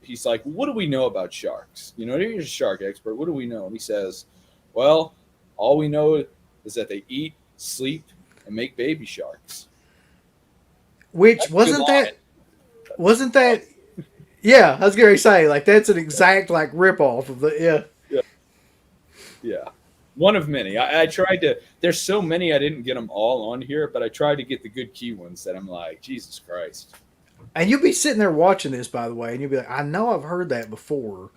he's like, what do we know about sharks? You're a shark expert. What do we know? And he says, well, all we know is that they eat, sleep, and make baby sharks. Which wasn't that yeah, I was going to say, like, that's an exact, like, ripoff of the, Yeah. One of many. I tried to, there's so many I didn't get them all on here, but I tried to get the good key ones that I'm like, Jesus Christ. And you'll be sitting there watching this, by the way, and you'll be like, I know I've heard that before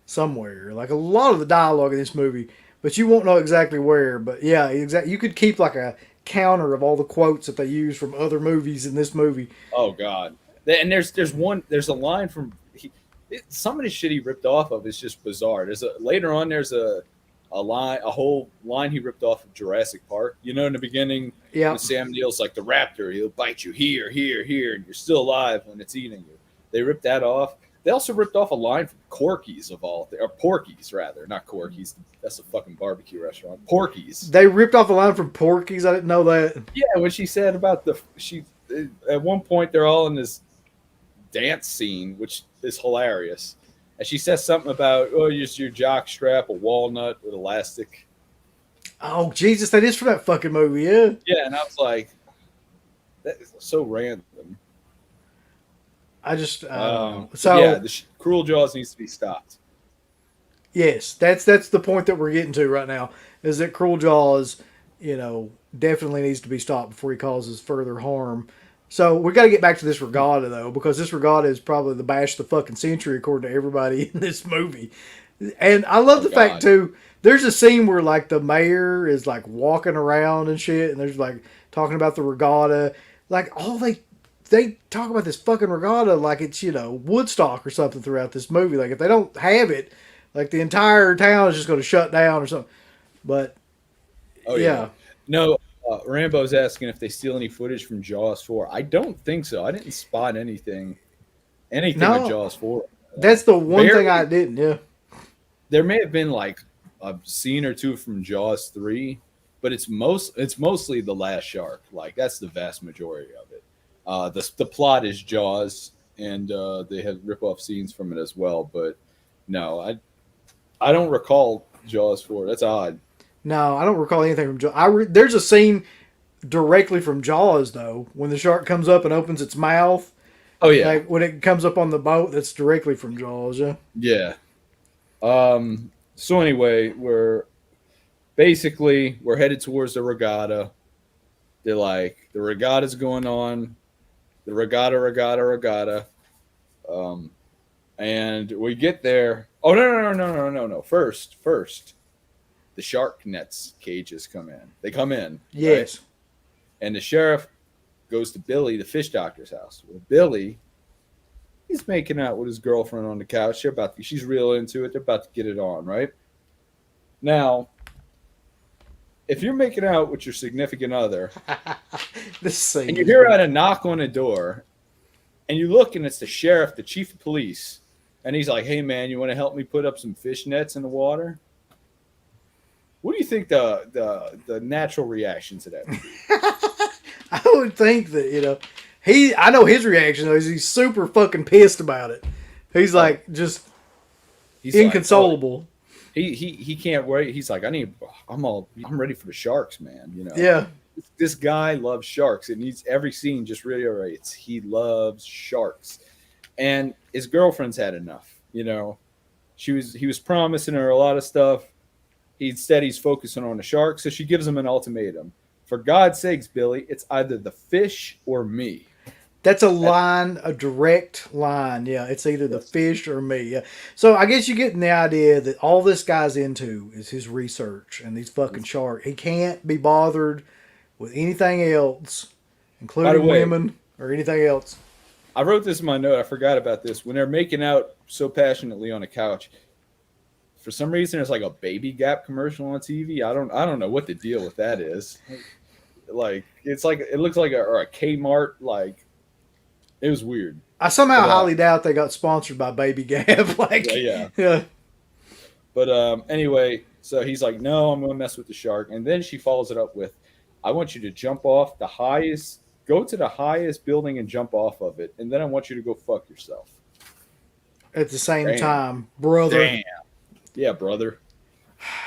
somewhere. Like, a lot of the dialogue in this movie, but you won't know exactly where. But, yeah, exactly. You could keep, like, a counter of all the quotes that they use from other movies in this movie. Oh, God. And there's a line from, some of the shit he ripped off of is just bizarre. Later on, there's a whole line he ripped off of Jurassic Park. In the beginning, when Sam Neill's like, the raptor, he'll bite you here, here, here, and you're still alive when it's eating you. They ripped that off. They also ripped off a line from Corky's or Porky's rather, not Corky's. That's a fucking barbecue restaurant. Porky's. They ripped off a line from Porky's. I didn't know that. Yeah, when she said about at one point they're all in this dance scene, which is hilarious. And she says something about, use your jock strap, a walnut with elastic. Oh, Jesus, that is from that fucking movie, yeah? Yeah, and I was like, that is so random. I just, the Cruel Jaws needs to be stopped. Yes, that's the point that we're getting to right now. Is that Cruel Jaws, definitely needs to be stopped before he causes further harm. So we got to get back to this regatta though, because this regatta is probably the bash of the fucking century according to everybody in this movie. And I love Oh the fact God. too. There's a scene where like the mayor is like walking around and shit, and there's like talking about the regatta. Like all they talk about this fucking regatta like it's Woodstock or something throughout this movie. Like if they don't have it, like the entire town is just going to shut down or something. But Oh yeah. yeah, No, Rambo's asking if they steal any footage from Jaws 4. I don't think so. I didn't spot anything with no, Jaws 4. that's the one thing I Barely. didn't. Yeah, There may have been like a scene or two from Jaws 3, but it's mostly the last shark. Like that's the vast majority of it. The plot is Jaws, and they have rip off scenes from it as well. But no, I don't recall Jaws 4. That's odd. no, I don't recall anything from Jaws. There's a scene directly from Jaws though when the shark comes up and opens its mouth. Oh yeah, Like when it comes up on the boat, that's directly from Jaws. Yeah. yeah. So anyway, we're headed towards the regatta. They're like the regatta's going on, the regatta. Um, and we get there. Oh no! First, the shark nets cages come in. They come in, right? Yes. And the sheriff goes to Billy, the fish doctor's house. Well, Billy, he's making out with his girlfriend on the couch. She's real into it. They're about to get it on, right? Now, if you're making out with your significant other This scene. and you is hear great. out a knock on the door and you look and it's the sheriff, the chief of police, and he's like, "Hey man, you want to help me put up some fish nets in the water?" What do you think the natural reaction to that would be? I would think that I know his reaction though is he's super fucking pissed about it. He's Oh, like just he's like, "Oh, inconsolable. he can't wait." He's like, I'm ready for the sharks, man. Yeah. This guy loves sharks, and he's every scene just reiterates he loves sharks. And his girlfriend's had enough. He was promising her a lot of stuff. Instead, he's focusing on the shark. So she gives him an ultimatum. For God's sakes, Billy, it's either the fish or me. That's a That- line, a direct line. Yeah, it's either the yes. fish or me. Yeah. So I guess you're getting the idea that all this guy's into is his research and these fucking sharks. He can't be bothered with anything else, By the including way, women or anything else. I wrote this in my note. I forgot about this. When they're making out so passionately on a couch, for some reason, there's like a Baby Gap commercial on TV. I don't know what the deal with that is. Like it looks like a Kmart. Like it was weird. I somehow But highly doubt they got sponsored by Baby Gap. Like, yeah. yeah, But anyway, so he's like, "No, I'm gonna mess with the shark," and then she follows it up with, "I want you to go to the highest building and jump off of it, and then I want you to go fuck yourself." at the same Damn. time, brother. Damn. Yeah, brother.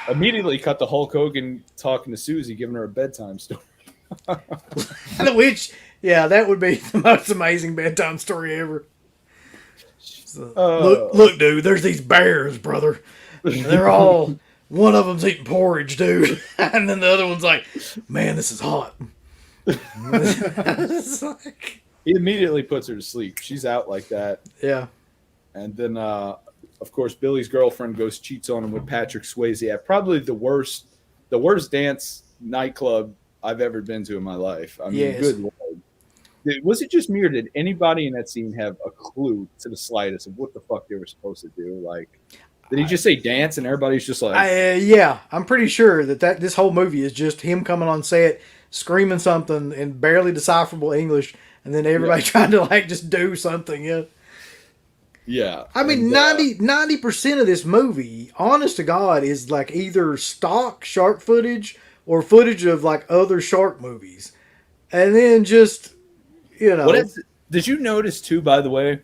Immediately cut the Hulk Hogan talking to Susie, giving her a bedtime story. Which, yeah, that would be the most amazing bedtime story ever. So, Oh. look, dude, there's these bears, brother. And they're all, one of them's eating porridge, dude. And then the other one's like, man, this is hot. It's like, He immediately puts her to sleep. She's out like that. yeah. And then, of course, Billy's girlfriend cheats on him with Patrick Swayze at probably the worst dance nightclub I've ever been to in my life. I mean, Yes. good Lord. Was it just me, or did anybody in that scene have a clue to the slightest of what the fuck they were supposed to do? Like, did he just say dance and everybody's just like, Yeah, I'm pretty sure that this whole movie is just him coming on set, screaming something in barely decipherable English, and then everybody trying to like just do something. Yeah. yeah. I mean, And, 90% of this movie, honest to God, is like either stock shark footage or footage of like other shark movies. And then just, did you notice too, by the way,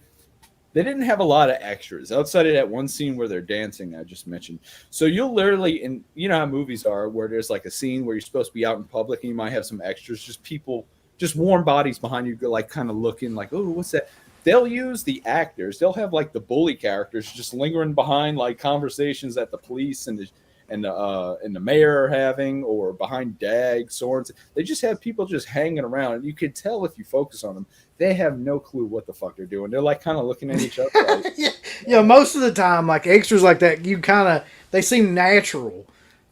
they didn't have a lot of extras outside of that one scene where they're dancing I just mentioned. So you'll literally, and you know how movies are, where there's like a scene where you're supposed to be out in public and you might have some extras, just people, just warm bodies behind you, like kind of looking like, oh, what's that? they'll use the actors. They'll have like the bully characters just lingering behind like conversations that the police and the mayor are having, or behind Dag swords. They just have people just hanging around, and you could tell if you focus on them, they have no clue what the fuck they're doing. They're like kind of looking at each other. Like, yeah, most of the time, like extras like that, they seem natural.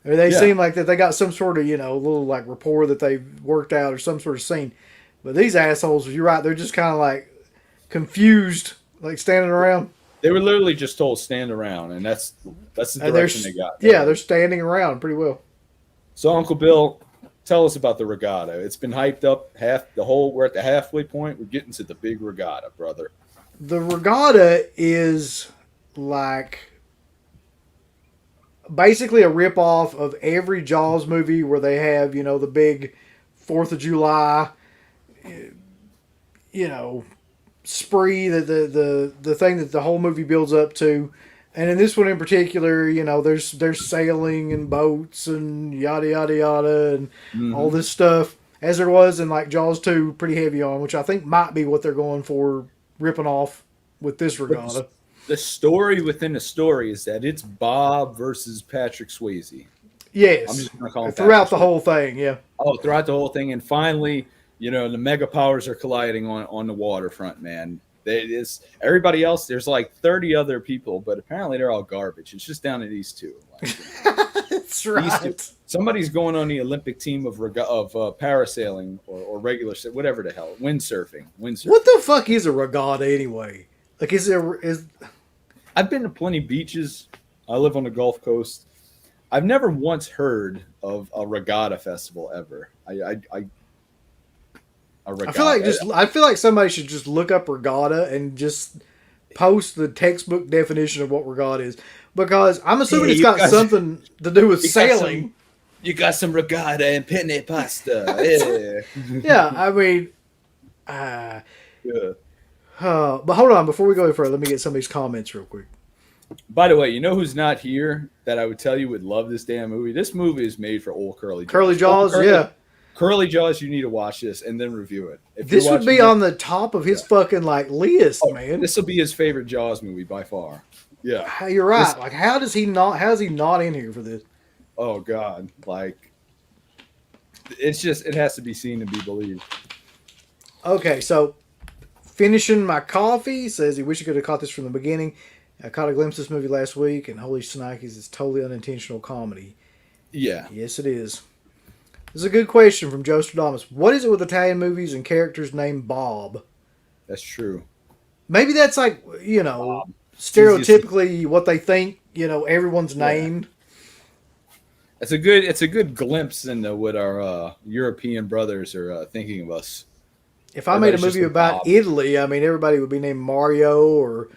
Or they seem like that they got some sort of, little like rapport that they've worked out or some sort of scene. But these assholes, you're right, they're just kind of like confused, like standing around. They were literally just told stand around, and that's the direction they got. Yeah, they're standing around pretty well. So Uncle Bill, tell us about the regatta. It's been hyped up we're at the halfway point. We're getting to the big regatta, brother. The regatta is like basically a ripoff of every Jaws movie where they have, the big 4th of July, spree, the thing that the whole movie builds up to. And in this one in particular, there's sailing and boats and yada, yada, yada, and all this stuff, as there was in like Jaws 2, pretty heavy on, which I think might be what they're going for, ripping off with this regatta. The story within the story is that it's Bob versus Patrick Swayze. Yes. I'm just going to call him throughout the whole thing, yeah. Oh, throughout the whole thing. And finally, the mega powers are colliding on the waterfront, man. Everybody else, there's like 30 other people, but apparently they're all garbage. It's just down to these two. Like, That's right. Somebody's going on the Olympic team of parasailing or regular, whatever the hell, windsurfing. What the fuck is a regatta anyway? Like, I've been to plenty of beaches. I live on the Gulf Coast. I've never once heard of a regatta festival ever. I feel like somebody should just look up regatta and just post the textbook definition of what regatta is, because I'm assuming it's got something to do with sailing. You got some regatta and penne pasta. Yeah, I mean, but hold on, before we go any further, let me get some of these comments real quick. By the way, you know who's not here that I would tell you would love this damn movie? This movie is made for old Curly Jaws. Curly Jaws, yeah. Curly Jaws, you need to watch this and then review it. This would be on the top of his fucking like list, man. This will be his favorite Jaws movie by far. Yeah, you're right. Like, how is he not in here for this? Oh God, like it has to be seen to be believed. Okay, so finishing my coffee, says he wish he could have caught this from the beginning. I caught a glimpse of this movie last week, and holy shnikes, it's totally unintentional comedy. Yeah. Yes, it is. This is a good question from Joe Stradamus. What is it with Italian movies and characters named Bob? That's true. Maybe that's like, Bob. Stereotypically what they think, everyone's named. It's a good glimpse into what our European brothers are thinking of us. If I made a movie about Bob. Italy, I mean, everybody would be named Mario or,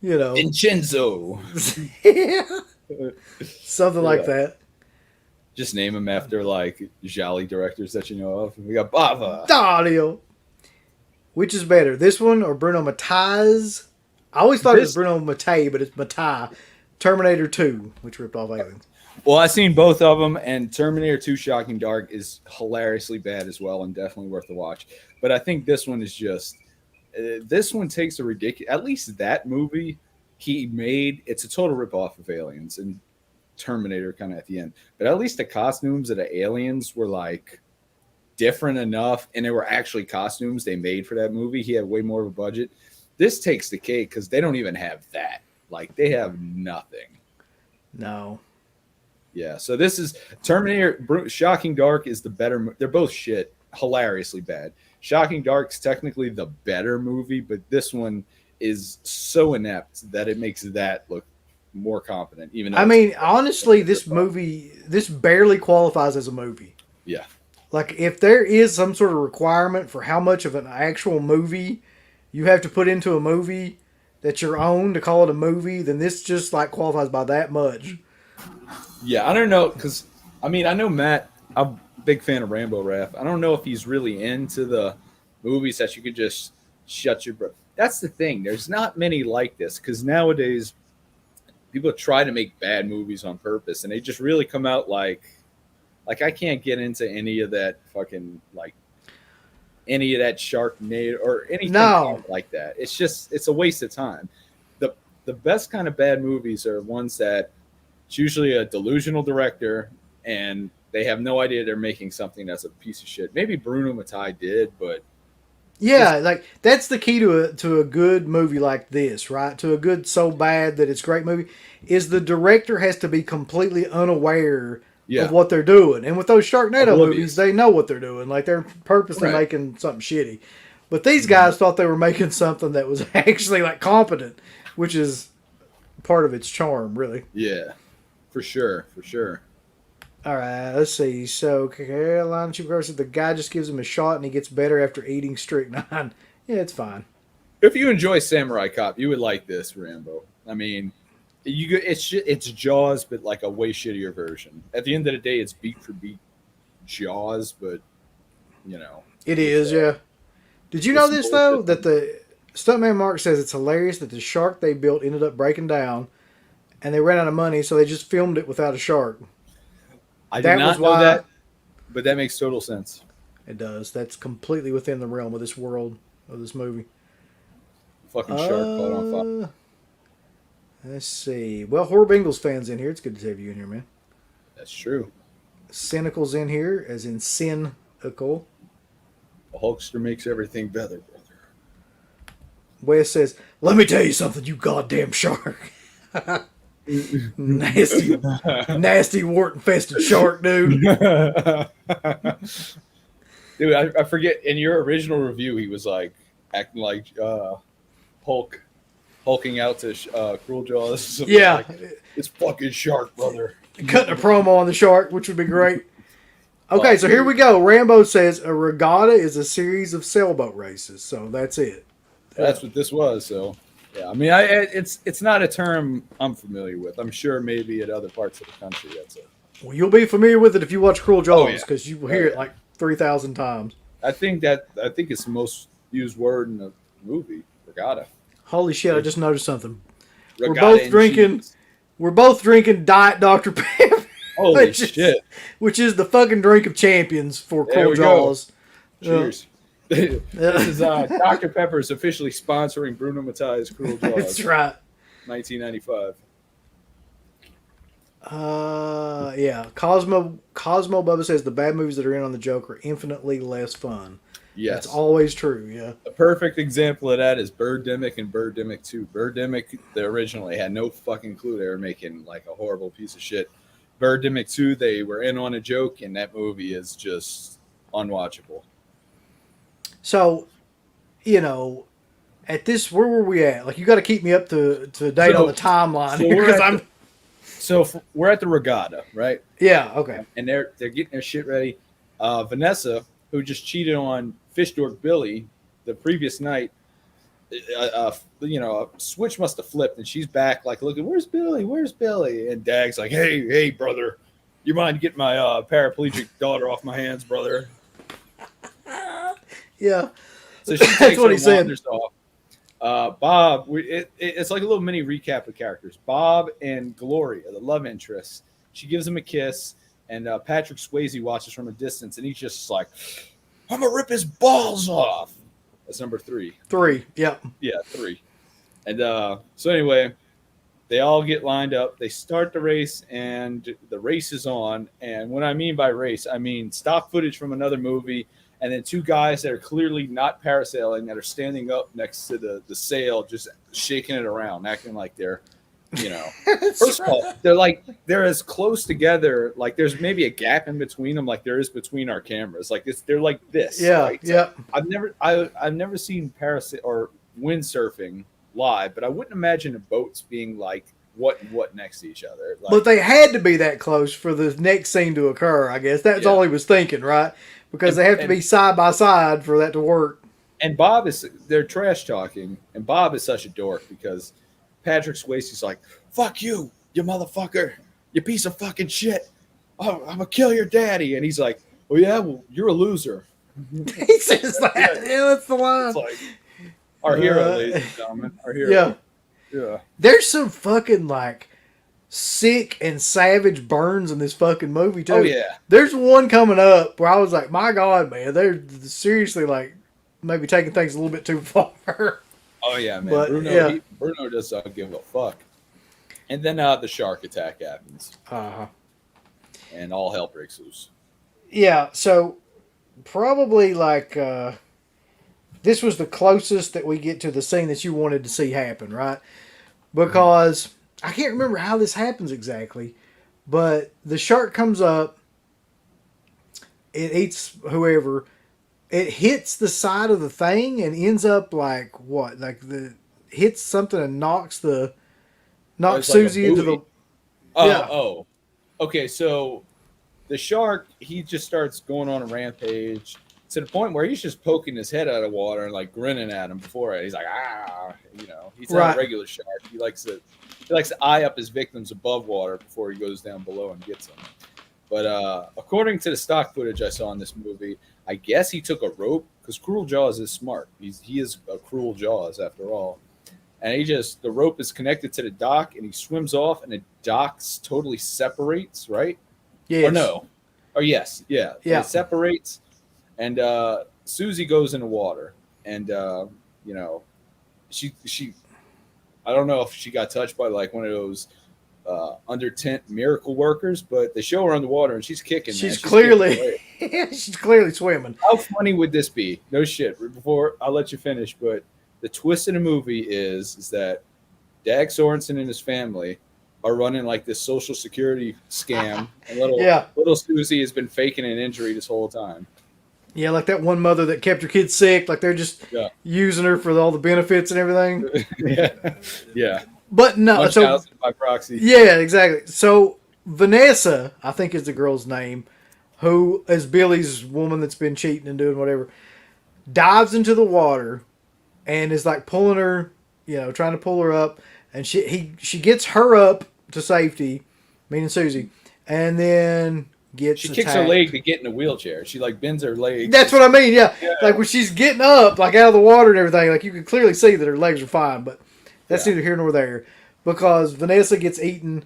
Vincenzo. Yeah. Something like that. Just name them after, like, jolly directors that you know of. We got Bava. Dario. Which is better, this one or Bruno Mattei's? I always thought it was Bruno Mattei, but it's Mattei. Terminator 2, which ripped off aliens. Well, I've seen both of them, and Terminator 2 Shocking Dark is hilariously bad as well and definitely worth the watch. But I think this one is just... this one takes a ridiculous... At least that movie he made, it's a total ripoff of Aliens and Terminator kind of at the end. But at least the costumes of the aliens were, like, different enough, and they were actually costumes they made for that movie. He had way more of a budget. This takes the cake because they don't even have that. Like, they have nothing. No. Yeah, so this is Terminator. Shocking Dark is the better. They're both shit, hilariously bad. Shocking Dark's technically the better movie, but this one is so inept that it makes that look more competent. Even though honestly, this barely qualifies as a movie. Yeah. Like, if there is some sort of requirement for how much of an actual movie you have to put into a movie that's your own to call it a movie, then this just like qualifies by that much. Yeah, I don't know, because I know Matt. I'm a big fan of Rambo Raff. I don't know if he's really into the movies that you could just shut your breath. That's the thing. There's not many like this, because nowadays people try to make bad movies on purpose, and they just really come out like I can't get into any of that fucking like any of that Sharknado or anything No. like that. It's a waste of time. The best kind of bad movies are ones that it's usually a delusional director and they have no idea they're making something that's a piece of shit. Maybe Bruno Mattei did, but Yeah, like that's the key to a good movie like this, right? To a good so bad that it's a great movie, is the director has to be completely unaware of what they're doing. And with those Sharknado movies, they know what they're doing. Like they're purposely making something shitty. But these guys thought they were making something that was actually like competent, which is part of its charm, really. Yeah, for sure. All right, let's see. So Carolina Supercar said the guy just gives him a shot and he gets better after eating strychnine. Yeah, it's fine. If you enjoy Samurai Cop, you would like this, Rambo. I mean, it's Jaws, but like a way shittier version. At the end of the day, it's beat for beat Jaws, but you know it is. Yeah. Did you know this though? That the stuntman Mark says it's hilarious that the shark they built ended up breaking down, and they ran out of money, so they just filmed it without a shark. I did not know that, but that makes total sense. It does. That's completely within the realm of this world of this movie. Fucking shark caught on fire. Let's see. Well, Horror Bengals fans in here. It's good to have you in here, man. That's true. Cynical's in here, as in cynical. The Hulkster makes everything better, brother. Wes says, "Let me tell you something, you goddamn shark." nasty wart-infested shark, dude. Dude, I forget. In your original review, he was like acting like hulking out to Cruel Jaws. Yeah, like, it's fucking shark, brother. Cutting a promo on the shark, which would be great. Okay, so here we go. Rambo says a regatta is a series of sailboat races. So that's it. That's what this was. So. Yeah, I mean, it's not a term I'm familiar with. I'm sure maybe at other parts of the country that's it. Well, you'll be familiar with it if you watch Cruel Jaws because you hear it like 3,000 times. I think it's the most used word in the movie, regatta. Holy shit! I just noticed something. We're both drinking Diet Dr. Pepper. Holy shit! Which is the fucking drink of champions for Cruel Jaws. Cheers. This is Dr. Pepper's officially sponsoring Bruno Mattei's Cruel Jaws. That's right. 1995. Yeah. Cosmo Bubba says the bad movies that are in on the joke are infinitely less fun. Yes. That's always true, yeah. A perfect example of that is Birdemic and Birdemic 2. Birdemic, they originally had no fucking clue they were making like a horrible piece of shit. Birdemic 2, they were in on a joke, and that movie is just unwatchable. So, you know, at this, where were we at? Like, you got to keep me up to date on the timeline because we're at the regatta, right? Yeah, okay. And they're getting their shit ready. Vanessa, who just cheated on Fish Dork Billy the previous night, a switch must have flipped, and she's back like looking, where's Billy? And Dag's like, hey, brother, you mind getting my paraplegic daughter off my hands, brother? Yeah. So she takes what he wanders off. Bob, it's like a little mini recap of characters. Bob and Gloria, the love interests. She gives him a kiss, and Patrick Swayze watches from a distance, and he's just like, I'm going to rip his balls off. That's number 3. 3, yep. Yeah, 3. And so anyway, they all get lined up. They start the race, and the race is on. And what I mean by race, I mean stock footage from another movie, and then 2 guys that are clearly not parasailing that are standing up next to the sail, just shaking it around, acting like they're, first of all, they're as close together. Like there's maybe a gap in between them, like there is between our cameras. Like they're like this. Yeah, right? yeah. I've never seen parasail or windsurfing live, but I wouldn't imagine the boats being like what next to each other. Like, but they had to be that close for the next scene to occur, I guess. That's all he was thinking, right? Because they have to be side by side for that to work. And they're trash talking, and Bob is such a dork because Patrick Swayze's like, fuck you motherfucker, you piece of fucking shit. Oh, I'm gonna kill your daddy. And he's like, oh yeah, well, you're a loser. He says that. Yeah, that's the line. It's like our hero, ladies and gentlemen. Our hero. Yeah. There's some fucking like sick and savage burns in this fucking movie too. Oh yeah. There's one coming up where I was like, my God, man, they're seriously like maybe taking things a little bit too far. Oh yeah, man. But Bruno, yeah, Bruno does not give a fuck. And then the shark attack happens, uh, and all hell breaks loose. yeah. So probably like this was the closest that we get to the scene that you wanted to see happen, right? Because I can't remember how this happens exactly, but the shark comes up, it eats whoever, it hits the side of the thing and ends up like what? Like the hits something and knocks It's like a Susie into the buoy. Oh, yeah. oh. Okay, so the shark, he just starts going on a rampage to the point where he's just poking his head out of water and like grinning at him before it. He's like, he's not Right. a regular shark. He likes to eye up his victims above water before he goes down below and gets them. But according to the stock footage I saw in this movie, I guess he took a rope because Cruel Jaws is smart. He is a Cruel Jaws after all. And the rope is connected to the dock and he swims off and the dock totally separates, right? Yes. Or no. Or yes. Yeah. Yeah. It separates and Susie goes in the water and, she I don't know if she got touched by like one of those under tent miracle workers, but they show her underwater and she's kicking. She's man. clearly she's clearly swimming. How funny would this be? No shit. Before I'll let you finish, but the twist in the movie is that Dag Sorensen and his family are running like this social security scam, and little Susie has been faking an injury this whole time. Yeah, like that one mother that kept her kids sick, like they're just using her for all the benefits and everything. yeah. But no, so by proxy. Yeah, exactly. So Vanessa, I think is the girl's name, who is Billy's woman that's been cheating and doing whatever, dives into the water and is like pulling her, trying to pull her up, and she gets her up to safety, meaning Susie, and then she kicks her leg to get in a wheelchair. She like bends her leg. That's what I mean. Yeah, like when she's getting up, like out of the water and everything, like you can clearly see that her legs are fine, but that's neither here nor there, because Vanessa gets eaten,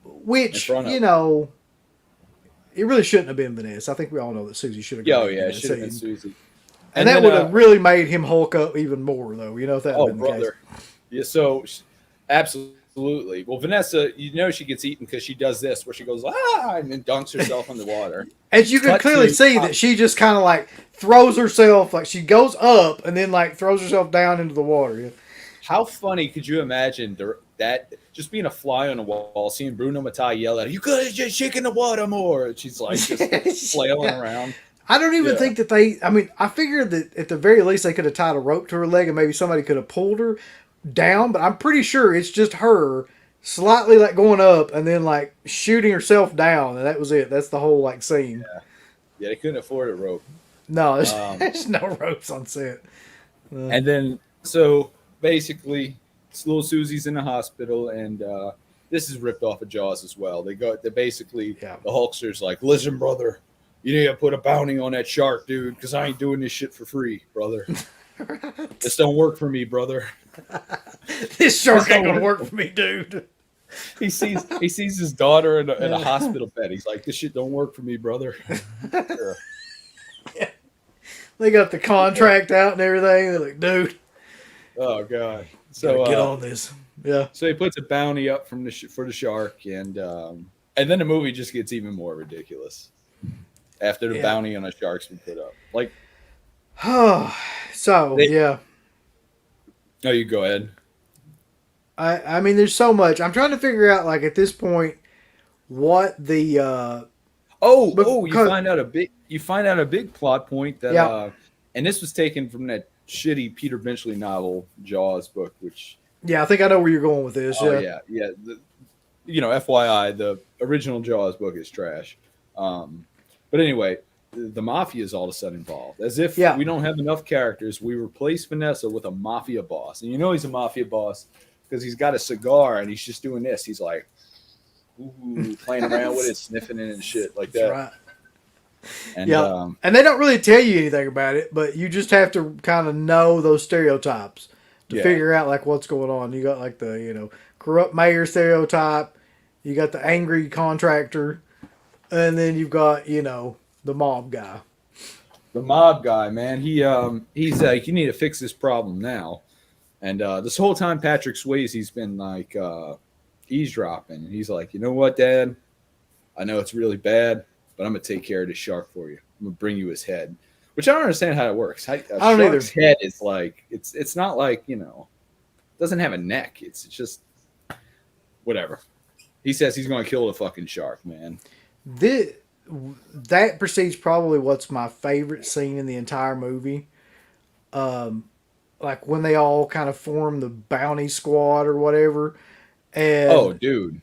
which it really shouldn't have been Vanessa. I think we all know that Susie should have. It should have been Susie. And that would have really made him Hulk up even more, though. If that had been the case. Yeah, so absolutely. Well, Vanessa, she gets eaten because she does this, where she goes and then dunks herself in the water. And you can clearly see that she just kind of like throws herself, like she goes up and then like throws herself down into the water. Yeah. How funny could you imagine that just being a fly on the wall, seeing Bruno Mattei yell at her, "You could have just shaken the water more." And she's like just flailing around. I don't even think that I figured that at the very least they could have tied a rope to her leg and maybe somebody could have pulled her down, but I'm pretty sure it's just her slightly like going up and then like shooting herself down, and that was it. That's the whole like scene. Yeah, they couldn't afford a rope. No, there's no ropes on set. And then, so basically, little Susie's in the hospital, and this is ripped off of Jaws as well. They basically, the Hulkster's like, "Listen, brother, you need to put a bounty on that shark, dude, because I ain't doing this shit for free, brother. This don't work for me, brother. This shark ain't gonna work for me, dude." He sees his daughter in a hospital bed. He's like, "This shit don't work for me, brother." Yeah. They got the contract out and everything. They're like, "Dude, oh god." So get on this. Yeah. So he puts a bounty up for the shark, and then the movie just gets even more ridiculous after the bounty on a shark's been put up. Like, Oh, yeah. Oh, you go ahead. I mean, there's so much. I'm trying to figure out, like, at this point, what the you find out a big plot point that and this was taken from that shitty Peter Benchley novel Jaws book, which I think I know where you're going with this. Yeah. FYI, the original Jaws book is trash. But anyway, the mafia is all of a sudden involved. As if we don't have enough characters, we replace Vanessa with a mafia boss. And he's a mafia boss because he's got a cigar and he's just doing this. He's like, playing around with it, sniffing it and shit like that. Right. And, and they don't really tell you anything about it, but you just have to kind of know those stereotypes to figure out like what's going on. You got like the corrupt mayor stereotype, you got the angry contractor, and then you've got the mob guy. the mob guy, man. He's like, you need to fix this problem now. And this whole time, Patrick Swayze's been like eavesdropping, and he's like, you know what, Dad? I know it's really bad, but I'm gonna take care of this shark for you. I'm gonna bring you his head, which I don't understand how it works. A I don't shark's head is like it's not like, you know, it doesn't have a neck. It's just whatever. He says he's gonna kill the fucking shark, man. That precedes probably what's my favorite scene in the entire movie. Like when they all kind of form the bounty squad or whatever. And Oh, dude.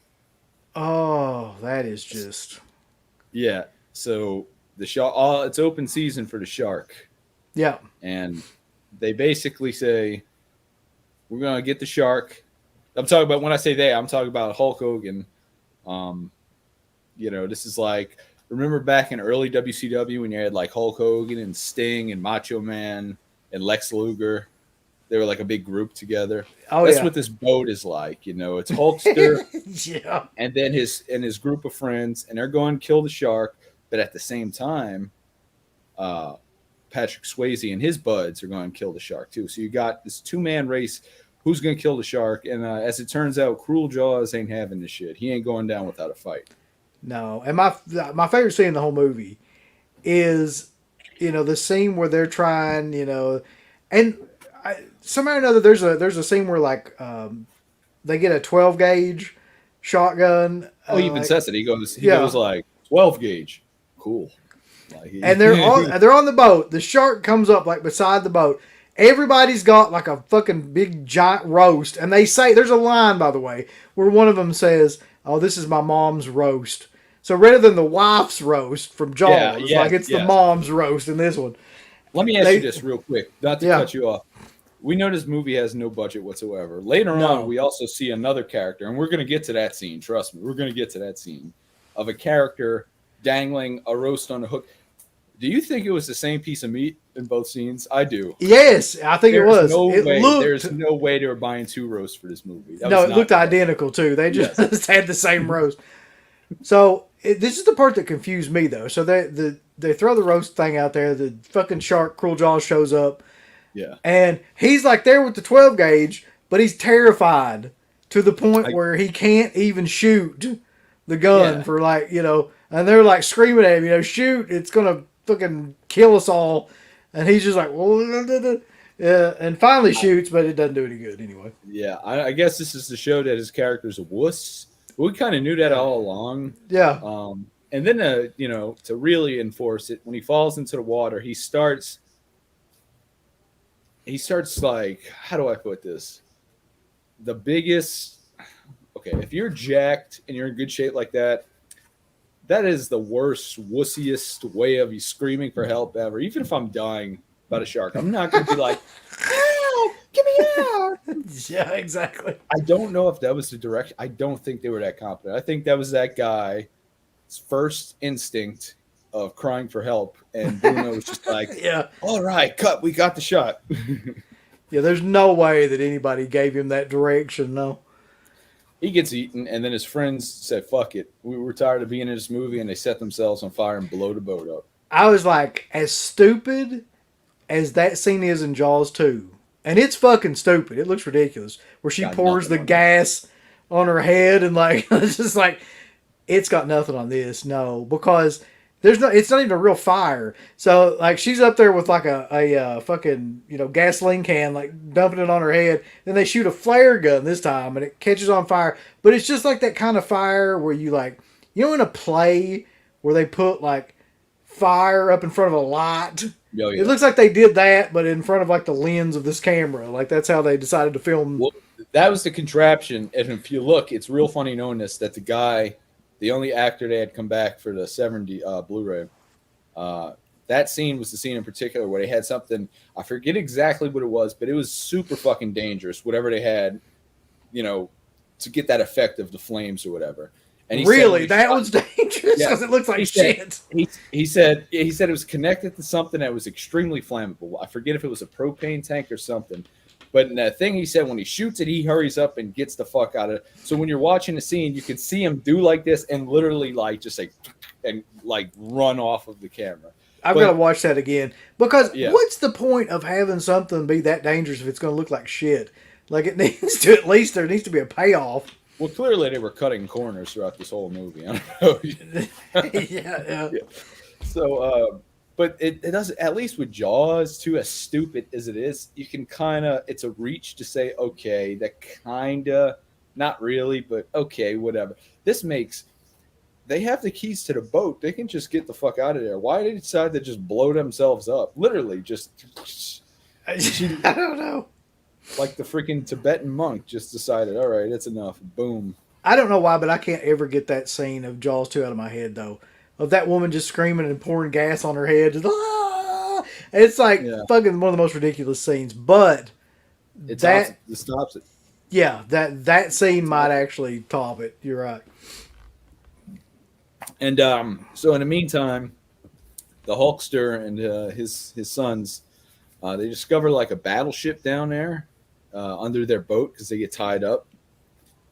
oh, that is just Yeah. So the shark, it's open season for the shark, yeah. and they basically say, we're gonna get the shark. I'm talking about, when I say they, I'm talking about Hulk Hogan. You know, this is like, remember back in early WCW when you had like Hulk Hogan and Sting and Macho Man and Lex Luger? They were like a big group together. Oh, That's yeah. what this boat is like. You know, it's Hulkster Yeah. and then his group of friends, and they're going to kill the shark. But at the same time, Patrick Swayze and his buds are going to kill the shark too. So you got this 2-man race. Who's going to kill the shark? And as it turns out, Cruel Jaws ain't having this shit. He ain't going down without a fight. No. And my favorite scene in the whole movie is, you know, the scene where they're trying, you know, and somehow or another there's a scene where like they get a 12 gauge shotgun. Oh, he even says it. He goes like 12 gauge. Cool. Like and they're on the boat. The shark comes up like beside the boat. Everybody's got like a fucking big giant roast, and they say there's a line, by the way, where one of them says, "Oh, this is my mom's roast." So rather than the wife's roast from Jaws, it's the mom's roast in this one. Let me ask you this real quick, not to cut you off. We know this movie has no budget whatsoever. Later on, we also see another character, and we're going to get to that scene. Trust me, we're going to get to that scene of a character dangling a roast on a hook. Do you think it was the same piece of meat in both scenes? I do. Yes, I think it was. There's no way they were buying 2 roasts for this movie. It looked identical too. They just had the same roast. So this is the part that confused me though. So they throw the roast thing out there. The fucking shark, Cruel Jaws, shows up. Yeah. And he's like there with the 12 gauge, but he's terrified to the point where he can't even shoot the gun for like, you know, and they're like screaming at him, you know, shoot, it's going to fucking kill us all. And he's just like, and finally shoots, but it doesn't do any good anyway. Yeah. I guess this is to show that his character's a wuss. We kind of knew that all along. Yeah. And then, you know, to really enforce it, when he falls into the water, he starts like, how do I put this? The biggest, okay, if you're jacked and you're in good shape like that, that is the worst, wussiest way of you screaming for help ever. Even if I'm dying about a shark, I'm not going to be like, help, get me out. Yeah, exactly. I don't know if that was the direction. I don't think they were that confident. I think that was that guy's first instinct of crying for help, and Bruno was just like, yeah, all right, cut, we got the shot. Yeah, there's no way that anybody gave him that direction, no. He gets eaten, and then his friends said, fuck it, we were tired of being in this movie, and they set themselves on fire and blow the boat up. I was like, as stupid as that scene is in Jaws 2, and it's fucking stupid, it looks ridiculous, where she pours the gas on her head, and like, it's just like, it's got nothing on this, no, because it's not even a real fire. So like she's up there with like a fucking, you know, gasoline can, like dumping it on her head. Then they shoot a flare gun this time and it catches on fire. But it's just like that kind of fire where you like, you know, in a play where they put like fire up in front of a light. Oh, yeah. It looks like they did that, but in front of like the lens of this camera. Like that's how they decided to film. Well, that was the contraption. And if you look, it's real funny knowing this, that the guy, the only actor they had come back for the 70 Blu-ray, that scene was the scene in particular where they had something, I forget exactly what it was, but it was super fucking dangerous, whatever they had, you know, to get that effect of the flames or whatever. And he really? That was dangerous? Because it looks like shit. He said it was connected to something that was extremely flammable. I forget if it was a propane tank or something. But in that thing, he said when he shoots it, he hurries up and gets the fuck out of it. So when you're watching the scene, you can see him do like this and literally like just like and like run off of the camera. I've got to watch that again because Yeah. what's the point of having something be that dangerous if it's going to look like shit? Like it needs to at least there needs to be a payoff. Well, clearly they were cutting corners throughout this whole movie. I don't know. Yeah. So, but it does, at least with Jaws, too, as stupid as it is, you can kind of, it's a reach to say, okay, that kind of, not really, but okay, whatever. This makes, they have the keys to the boat. They can just get the fuck out of there. Why did they decide to just blow themselves up? Literally, just. I don't know. Like the freaking Tibetan monk just decided, all right, it's enough. Boom. I don't know why, but I can't ever get that scene of Jaws 2 out of my head, though. Of that woman just screaming and pouring gas on her head. Just, ah! It's like fucking one of the most ridiculous scenes. But it stops it. Yeah, that scene might actually top it. You're right. And so in the meantime, the Hulkster and his sons, they discover like a battleship down there under their boat because they get tied up.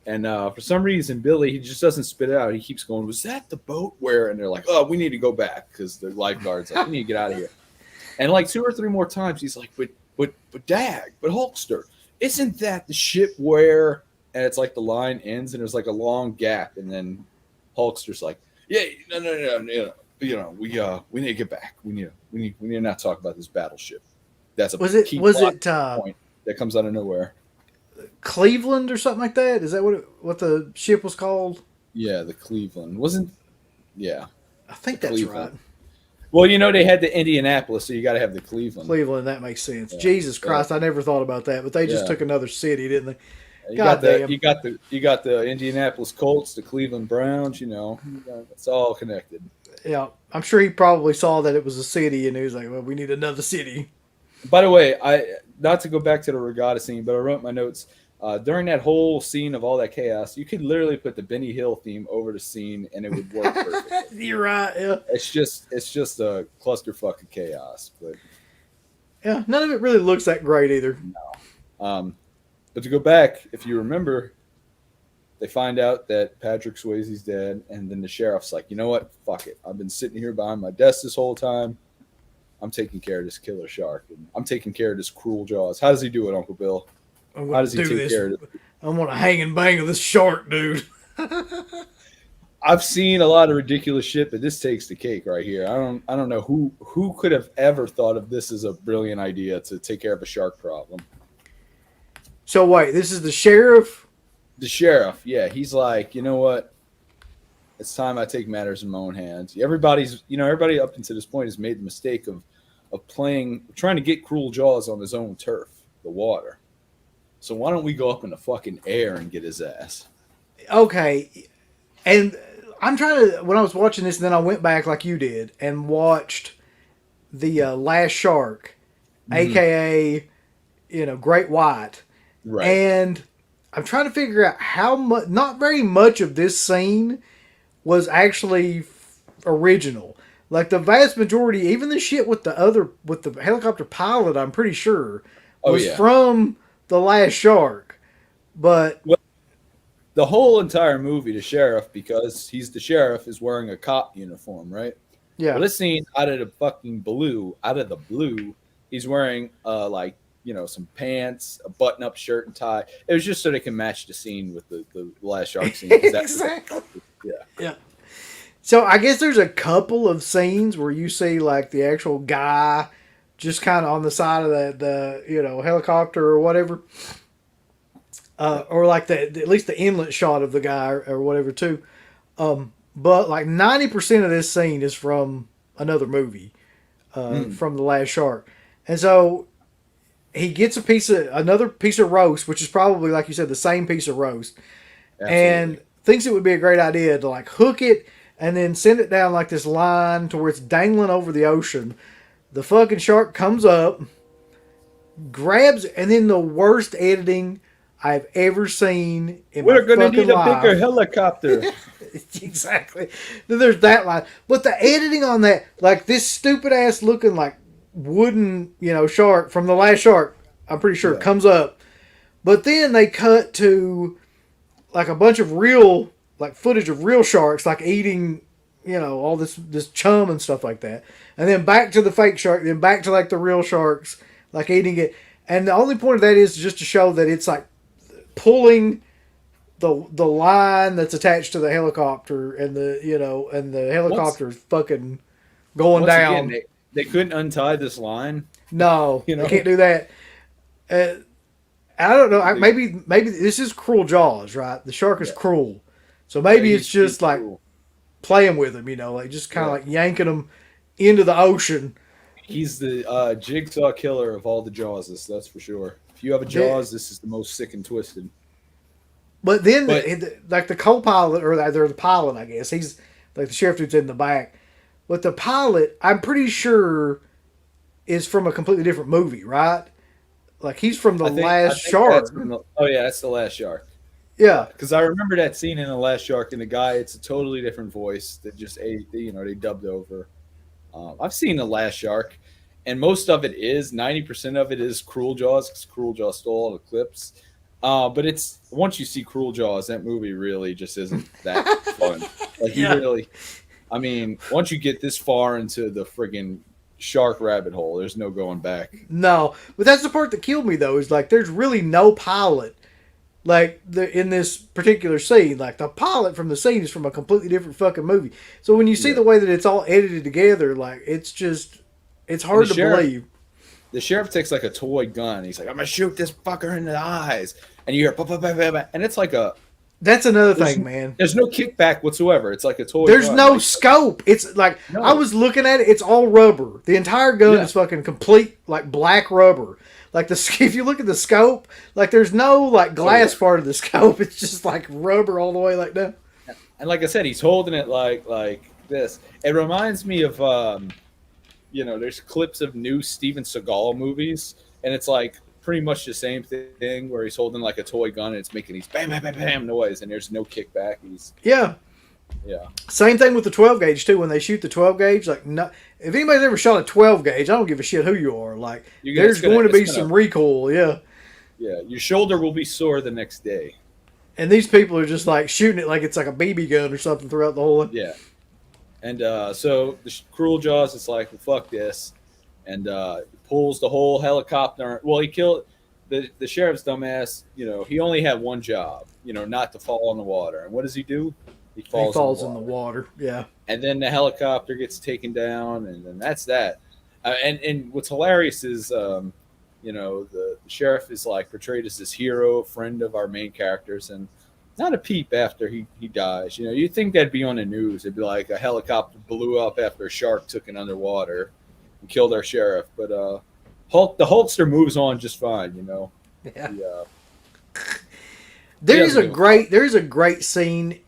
And for some reason, Billy, he just doesn't spit it out. He keeps going, was that the boat where? And they're like, oh, we need to go back because the lifeguard's like, we need to get out of here. And like 2 or 3 more times, he's like, but Dag, but Hulkster, isn't that the ship where? And it's like the line ends and there's like a long gap. And then Hulkster's like, yeah, no. We need to get back. We need to not talk about this battleship. That's a key point that comes out of nowhere. Cleveland or something like that? Is that what the ship was called? Yeah, the Cleveland. Wasn't. Yeah. I think that's Cleveland. right. Well, they had the Indianapolis, so you got to have the Cleveland. Cleveland, that makes sense. Yeah. Jesus Christ, I never thought about that, but they just took another city, didn't they? You got the Indianapolis Colts, the Cleveland Browns. It's all connected. Yeah, I'm sure he probably saw that it was a city, and he was like, "Well, we need another city." By the way, not to go back to the regatta scene, but I wrote my notes during that whole scene of all that chaos. You could literally put the Benny Hill theme over the scene, and it would work perfectly. You're right. Yeah, it's just a clusterfuck of chaos, but yeah, none of it really looks that great either. No. But to go back, if you remember, they find out that Patrick Swayze's dead, and then the sheriff's like, you know what? Fuck it. I've been sitting here behind my desk this whole time. I'm taking care of this killer shark, and I'm taking care of this cruel Jaws. How does he do it, Uncle Bill? How does he take care of it? I'm gonna hang and bang with this shark, dude. I've seen a lot of ridiculous shit, but this takes the cake right here. I don't know who could have ever thought of this as a brilliant idea to take care of a shark problem. So wait, this is the sheriff? The sheriff, yeah. He's like, you know what? It's time I take matters in my own hands. Everybody up until this point has made the mistake of trying to get Cruel Jaws on his own turf, the water. So why don't we go up in the fucking air and get his ass? Okay. And I'm trying to, when I was watching this, and then I went back like you did and watched the Last Shark, a.k.a., Great White. Right. And I'm trying to figure out how much, not very much of this scene was actually original. Like the vast majority, even the shit with the helicopter pilot, I'm pretty sure, was from the Last Shark. But the whole entire movie, the sheriff, because he's the sheriff, is wearing a cop uniform, right? Yeah. Well, this scene, out of the blue, he's wearing some pants, a button-up shirt and tie. It was just so they can match the scene with the Last Shark scene. Exactly. Yeah. So I guess there's a couple of scenes where you see like the actual guy just kind of on the side of the helicopter or whatever, or like at least the inlet shot of the guy or whatever too. But like 90% of this scene is from another movie, from the Last Shark, and so he gets another piece of roast, which is probably, like you said, the same piece of roast. Absolutely. And thinks it would be a great idea to like hook it and then send it down like this line to where it's dangling over the ocean. The fucking shark comes up, grabs, and then the worst editing I've ever seen in my fucking life. We're going to need a bigger helicopter. Exactly. Then there's that line. But the editing on that, like this stupid ass looking like wooden, shark from the Last Shark, I'm pretty sure, comes up. But then they cut to like a bunch of real, like footage of real sharks, like eating all this chum and stuff like that, and then back to the fake shark, then back to like the real sharks, like eating it. And the only point of that is just to show that it's like pulling the line that's attached to the helicopter, and the helicopter's fucking going once down. again, they couldn't untie this line. No, they can't do that. I don't know. Maybe this is cruel Jaws, right? The shark is cruel, so maybe it's just like cruel. playing with him, like just kind of like yanking them into the ocean. He's the jigsaw killer of all the Jawses, that's for sure. If you have a Jaws, this is the most sick and twisted. But then, like the co-pilot, or the pilot, I guess he's like the sheriff dude's in the back. But the pilot, I'm pretty sure, is from a completely different movie, right? Like he's from the Last Shark. That's the Last Shark. Yeah, because I remember that scene in the Last Shark, and the guy, it's a totally different voice that just they dubbed over. I've seen the Last Shark, and most of it is 90% of it is Cruel Jaws, because Cruel Jaws stole all the clips. But it's once you see Cruel Jaws, that movie really just isn't that fun. Like I mean, once you get this far into the friggin' shark rabbit hole, there's no going back. No, but that's the part that killed me though. Is like there's really no pilot, like in this particular scene. Like the pilot from the scene is from a completely different fucking movie. So when you see the way that it's all edited together, like it's hard to believe. The sheriff takes like a toy gun. He's like, "I'm gonna shoot this fucker in the eyes," and you hear, bah, bah, bah, bah, bah, and it's like a. That's another thing, man. There's no kickback whatsoever. It's like a toy. There's no scope. It's like I was looking at it. It's all rubber. The entire gun is fucking complete, like black rubber. Like if you look at the scope, like there's no like glass part of the scope. It's just like rubber all the way like that. And like I said, he's holding it like this. It reminds me of there's clips of new Steven Seagal movies, and it's like pretty much the same thing where he's holding like a toy gun and it's making these bam bam bam bam noise, and there's no kickback. Yeah. Same thing with the 12 gauge too. When they shoot the 12 gauge, like no, if anybody's ever shot a 12 gauge, I don't give a shit who you are. Like there's going to be some recoil. Yeah. Yeah, your shoulder will be sore the next day. And these people are just like shooting it like it's like a BB gun or something throughout the whole. Yeah. And so the Cruel Jaws is like, well, fuck this, and pulls the whole helicopter. Well, he killed the sheriff's dumbass. He only had one job, not to fall in the water. And what does he do? He falls in the water. Yeah. And then the helicopter gets taken down, and then that's that. And what's hilarious is, the sheriff is like portrayed as this hero, friend of our main characters, and not a peep after he dies. You'd think that'd be on the news. It'd be like a helicopter blew up after a shark took it underwater and killed our sheriff. But the Hulkster moves on just fine. Yeah. There's a great scene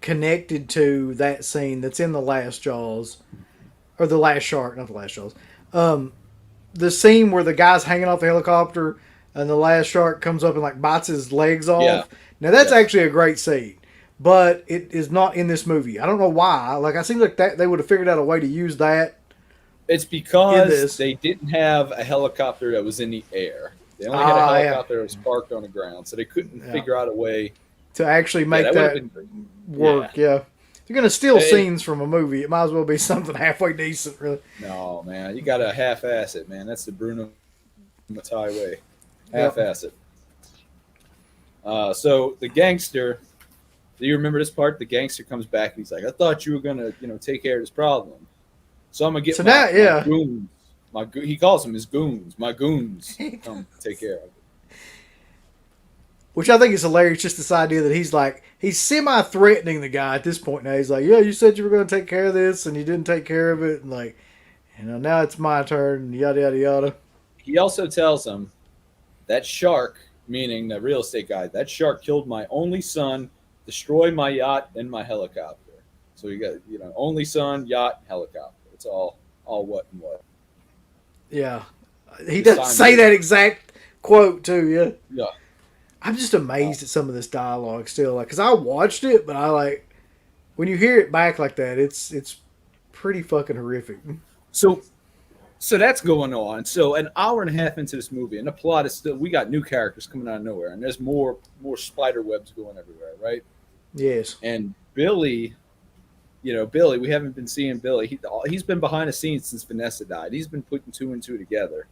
connected to that scene that's in the Last Jaws, or the Last Shark, not the Last Jaws. The scene where the guy's hanging off the helicopter and the last shark comes up and like bites his legs off. Yeah. Now that's actually a great scene, but it is not in this movie. I don't know why. Like I seem like that they would have figured out a way to use that. It's because they didn't have a helicopter that was in the air. They only had a helicopter that was parked on the ground, so they couldn't figure out a way to actually make that work. Yeah. If you're going to steal scenes from a movie, it might as well be something halfway decent, really. No, man. You got to half-ass it, man. That's the Bruno Mattei way. Half-ass it. So the gangster, do you remember this part? The gangster comes back and he's like, I thought you were going to, take care of this problem. So I'm going to get my goons. He calls them his goons. My goons come take care of it. Which I think is hilarious, just this idea that he's semi-threatening the guy at this point now. He's like, yeah, you said you were going to take care of this, and you didn't take care of it, and like, now it's my turn, and yada, yada, yada. He also tells him, that shark, meaning the real estate guy, that shark killed my only son, destroyed my yacht, and my helicopter. So you got, only son, yacht, helicopter. It's all what and what. Yeah. He does say that exact quote, too, yeah. Yeah. I'm just amazed at some of this dialogue still, like, because I watched it, but when you hear it back like that, it's pretty fucking horrific. So that's going on. So an hour and a half into this movie, and the plot is still, we got new characters coming out of nowhere, and there's more spider webs going everywhere, right? Yes. And Billy, Billy, we haven't been seeing Billy. He's been behind the scenes since Vanessa died. He's been putting two and two together.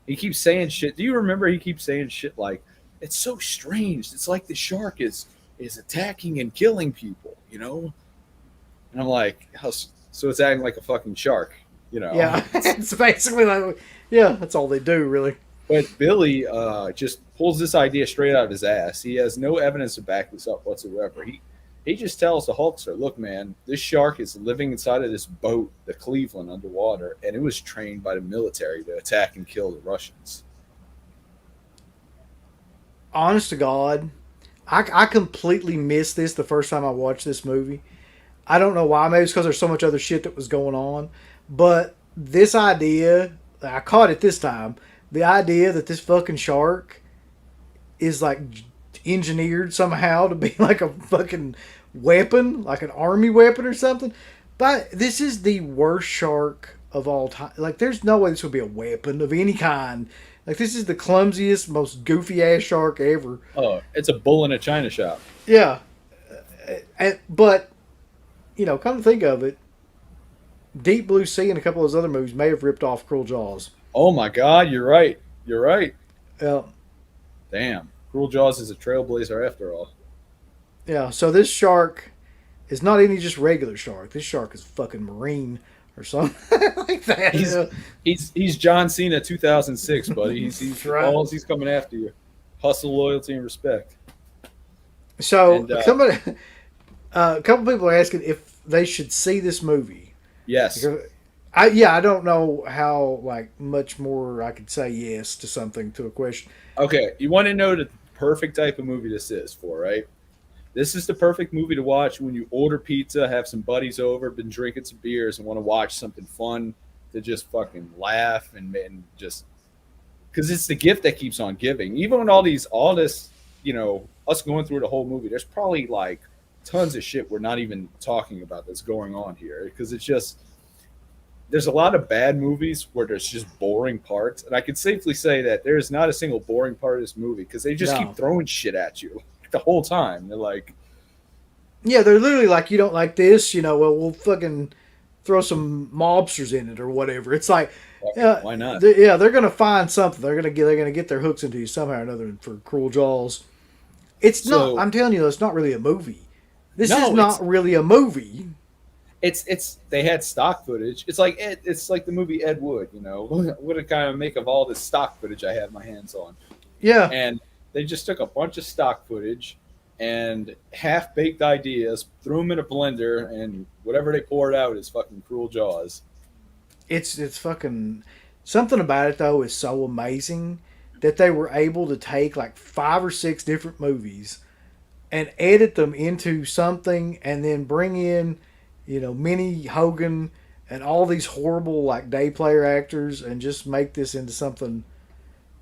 He keeps saying shit. Do you remember he keeps saying shit like, it's so strange. It's like the shark is attacking and killing people, And I'm like, so it's acting like a fucking shark. Yeah, it's basically like, yeah, that's all they do, really. But Billy just pulls this idea straight out of his ass. He has no evidence to back this up whatsoever. He just tells the Hulkster, look, man, this shark is living inside of this boat, the Cleveland, underwater, and it was trained by the military to attack and kill the Russians. Honest to God, I completely missed this the first time I watched this movie. I don't know why. Maybe it's because there's so much other shit that was going on. But this idea, I caught it this time. The idea that this fucking shark is like engineered somehow to be like a fucking weapon, like an army weapon or something. But this is the worst shark of all time. Like, there's no way this would be a weapon of any kind. Like, this is the clumsiest, most goofy ass shark ever. Oh, it's a bull in a china shop. Yeah. But, come to think of it, Deep Blue Sea and a couple of those other movies may have ripped off Cruel Jaws. Oh my God, you're right. You're right. Yeah. Damn. Cruel Jaws is a trailblazer after all. Yeah, so this shark is not any just regular shark. This shark is fucking marine or something like that. He's John Cena 2006, buddy. He's right. He's coming after you. Hustle, loyalty, and respect. So somebody, a couple people are asking if they should see this movie. Yes. I don't know how much more I could say yes to something, to a question. Okay, you want to know the perfect type of movie this is for, right? This is the perfect movie to watch when you order pizza, have some buddies over, been drinking some beers, and want to watch something fun to just fucking laugh and just because it's the gift that keeps on giving. Even when all this, us going through the whole movie, there's probably like tons of shit we're not even talking about that's going on here because it's just. There's a lot of bad movies where there's just boring parts, and I can safely say that there is not a single boring part of this movie because they just keep throwing shit at you the whole time. They're like, yeah, they're literally like, you don't like this, well, we'll fucking throw some mobsters in it or whatever. It's like, why not? They're gonna find something. They're gonna get their hooks into you somehow or another for Cruel Jaws. It's not. I'm telling you, it's not really a movie. This is not really a movie. It's they had stock footage. It's like the movie Ed Wood, what to kind of make of all this stock footage I have my hands on. Yeah. And they just took a bunch of stock footage and half-baked ideas, threw them in a blender, and whatever they poured out is fucking Cruel Jaws. It's fucking something about it though is so amazing that they were able to take like 5 or 6 different movies and edit them into something and then bring in Minnie Hogan and all these horrible day player actors and just make this into something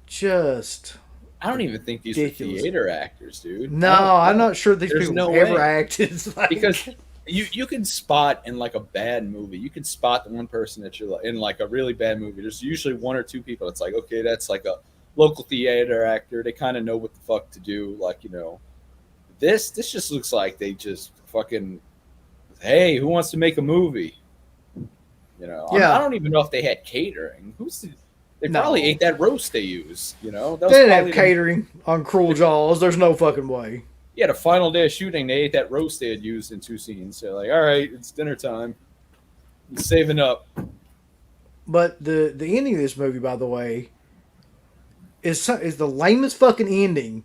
just. I don't even think these ridiculous. Are theater actors, dude. No, I'm not sure these people ever acted. Because you can spot in a bad movie, you can spot the one person that you're in a really bad movie. There's usually 1 or 2 people. It's like, okay, that's like a local theater actor. They kind of know what the fuck to do. This just looks like they just fucking. Hey, who wants to make a movie? Yeah. I don't even know if they had catering. They probably ate that roast they use. They didn't have catering on Cruel Jaws. There's no fucking way. Yeah, the final day of shooting, they ate that roast they had used in 2 scenes. They're like, all right, it's dinner time. I'm saving up. But the ending of this movie, by the way, is the lamest fucking ending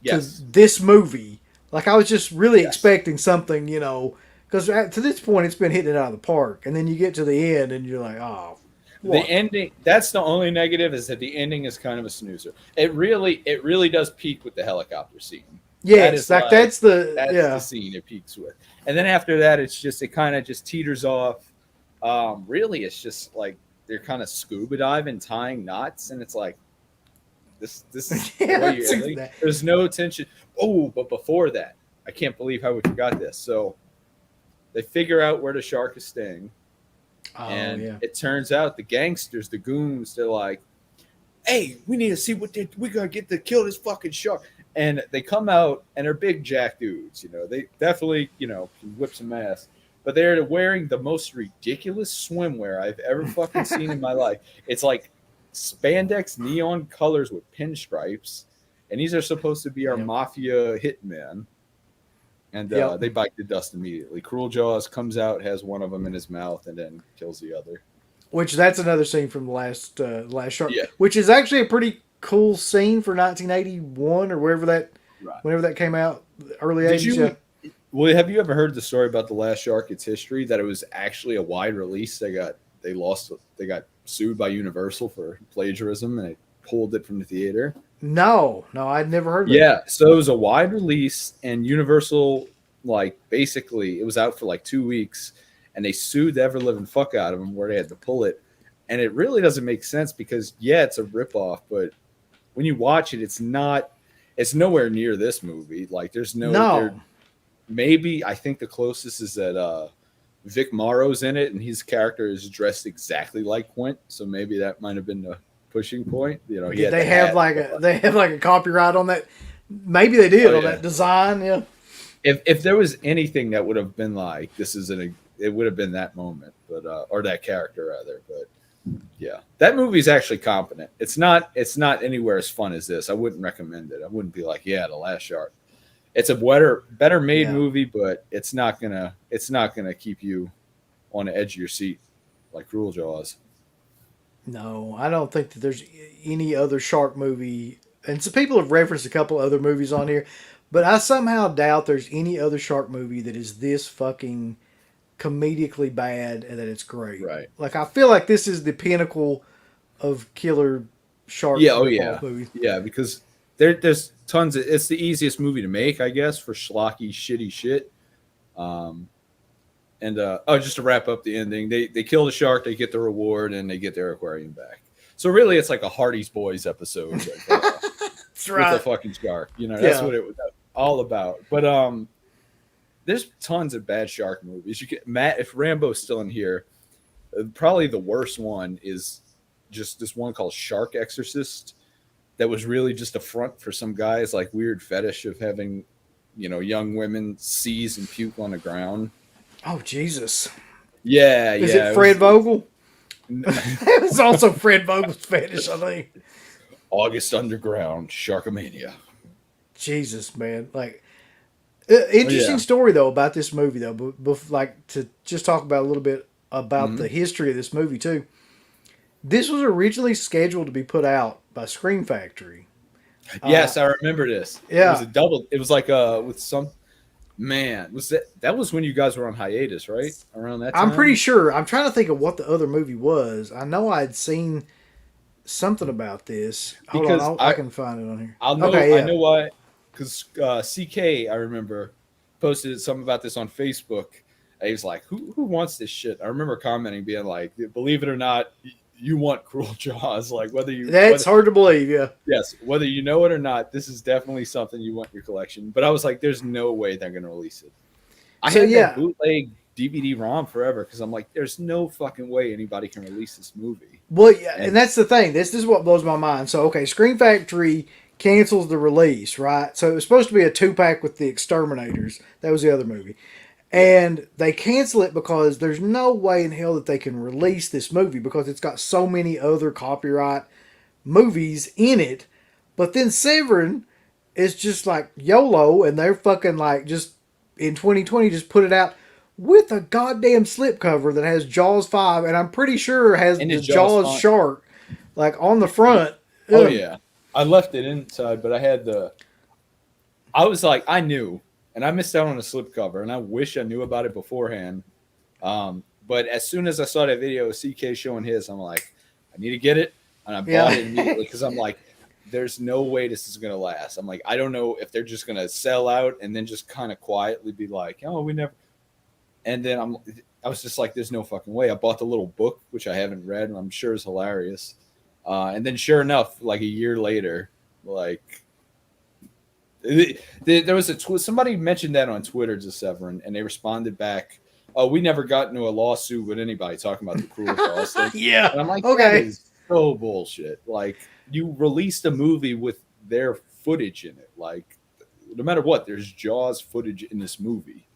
to this movie. I was just really expecting something, because to this point, it's been hitting it out of the park. And then you get to the end, and you're like, oh. What? The ending, that's the only negative, is that the ending is kind of a snoozer. It really does peak with the helicopter scene. Yes, that's the scene it peaks with. And then after that, it kind of just teeters off. Really, it's just like they're kind of scuba diving, tying knots. And it's like, this is there's no tension. Oh, but before that, I can't believe how we forgot this. So they figure out where the shark is staying. It turns out the gangsters, the goons, they're like, hey, we need to see we got to get to kill this fucking shark. And they come out, and they're big jack dudes. They definitely, can whip some ass. but they're wearing the most ridiculous swimwear I've ever fucking seen in my life. It's like spandex neon colors with pinstripes, and these are supposed to be our mafia hitmen. And they bite the dust immediately. Cruel Jaws comes out, has one of them in his mouth, and then kills the other. Which that's another scene from the last Shark, Yeah. which is actually a pretty cool scene for 1981 or whenever that came out, early 80s. Well, have you ever heard the story about the Last Shark? Its history, that it was actually a wide release. They got sued by Universal for plagiarism, and they pulled it from the theater. No, I'd never heard of that. Yeah, so it was a wide release, and Universal, like, basically, it was out for like 2 weeks, and they sued the ever-living fuck out of them where they had to pull it. And it really doesn't make sense because, yeah, it's a ripoff, but when you watch it, it's nowhere near this movie. Like, there's no. Maybe I think the closest is that Vic Morrow's in it, and his character is dressed exactly like Quint. So maybe that might have been the pushing point. You know, they have like a copyright on that. Maybe they did on that design. Yeah. If there was anything that would have been like it would have been that moment, but or that character rather. But yeah, that movie's actually competent. It's not anywhere as fun as this. I wouldn't recommend it. I wouldn't be like, The Last Shark. It's a better made movie, but it's not gonna keep you on the edge of your seat like Cruel Jaws. No, I don't think that there's any other shark movie, and so people have referenced a couple other movies on here, but I somehow doubt there's any other shark movie that is this fucking comedically bad and that it's great. Right. Like, I feel like this is the pinnacle of killer shark movies. Yeah, because there's tons of, it's the easiest movie to make, I guess, for schlocky, shitty shit. Just to wrap up the ending, they kill the shark, they get the reward, and they get their aquarium back. So really, it's like a Hardy's Boys episode. That's right. With a fucking shark. You know, that's what it was all about. But there's tons of bad shark movies. Matt, if Rambo's still in here, probably the worst one is just this one called Shark Exorcist. That was really just a front for some guys like weird fetish of having, young women seize and puke on the ground. Oh, Jesus. Yeah. Is it Fred Vogel? It was also Fred Vogel's fetish, I think. August Underground, Sharkamania. Jesus, man. Like, interesting story, though, about this movie, though. But like, to just talk about a little bit about the history of this movie, too. This was originally scheduled to be put out by Scream Factory. Yes, I remember this. Yeah. It was a double. It was like with some man. Was that was when you guys were on hiatus, right? Around that time? I'm pretty sure. I'm trying to think of what the other movie was. I know I had seen something about this. Hold on, I can find it on here. I know why. Because CK, I remember, posted something about this on Facebook. And he was like, "Who wants this shit?" I remember commenting, being like, "Believe it or not, you want Cruel Jaws, like That's hard to believe, yeah. Yes, whether you know it or not, this is definitely something you want in your collection." But I was like, "There's no way they're gonna release it." I had that bootleg DVD-ROM forever because I'm like, "There's no fucking way anybody can release this movie." Well, yeah, and that's the thing. This is what blows my mind. So, okay, Scream Factory cancels the release, right? So it was supposed to be a 2-pack with the Exterminators. That was the other movie. And they cancel it because there's no way in hell that they can release this movie because it's got so many other copyright movies in it. But then Severin is just like YOLO, and they're fucking like just in 2020 just put it out with a goddamn slipcover that has Jaws 5, and I'm pretty sure has the Jaws shark like on the front. Oh yeah, I left it inside, but I was like, I knew. And I missed out on a slipcover, and I wish I knew about it beforehand. But as soon as I saw that video of CK showing his, I'm like, I need to get it. And I bought it immediately because I'm like, there's no way this is going to last. I'm like, I don't know if they're just going to sell out and then just kind of quietly be like, oh, we never. And then I was just like, there's no fucking way. I bought the little book, which I haven't read, and I'm sure is hilarious. And then sure enough, like a year later, like, there was somebody mentioned that on Twitter to Severin, and they responded back, "Oh, we never got into a lawsuit with anybody talking about the Cruel Jaws thing." Yeah, and I'm like, okay, that is so bullshit. Like, you released a movie with their footage in it. Like, no matter what, there's Jaws footage in this movie.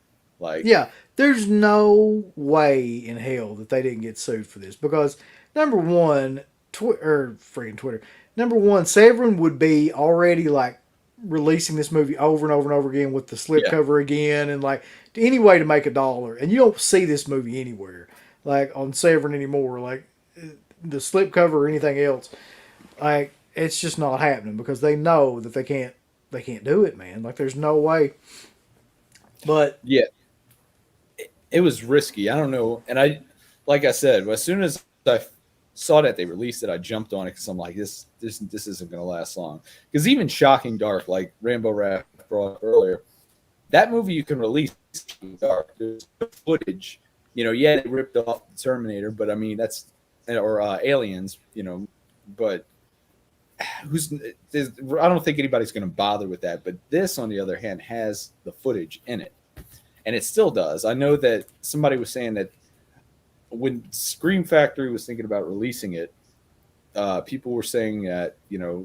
Like, Yeah, there's no way in hell that they didn't get sued for this because number one, freaking Twitter. Number one, Severin would be already like releasing this movie over and over and over again with the yeah, slipcover again and like any way to make a dollar. And you don't see this movie anywhere like on Severin anymore, like the slipcover or anything else. Like it's just not happening because they know that they can't do it, man. Like there's no way. But yeah, it was risky. I don't know, and like I said, as soon as I saw that they released it, I jumped on it because I'm like, this isn't going to last long. Because even Shocking Dark, like Rambo Raff brought up earlier, that movie you can release dark. There's footage, yeah, they ripped off the Terminator, but I mean that's or Aliens, but I don't think anybody's going to bother with that. But this, on the other hand, has the footage in it, and it still does. I know that somebody was saying that when Scream Factory was thinking about releasing it, people were saying that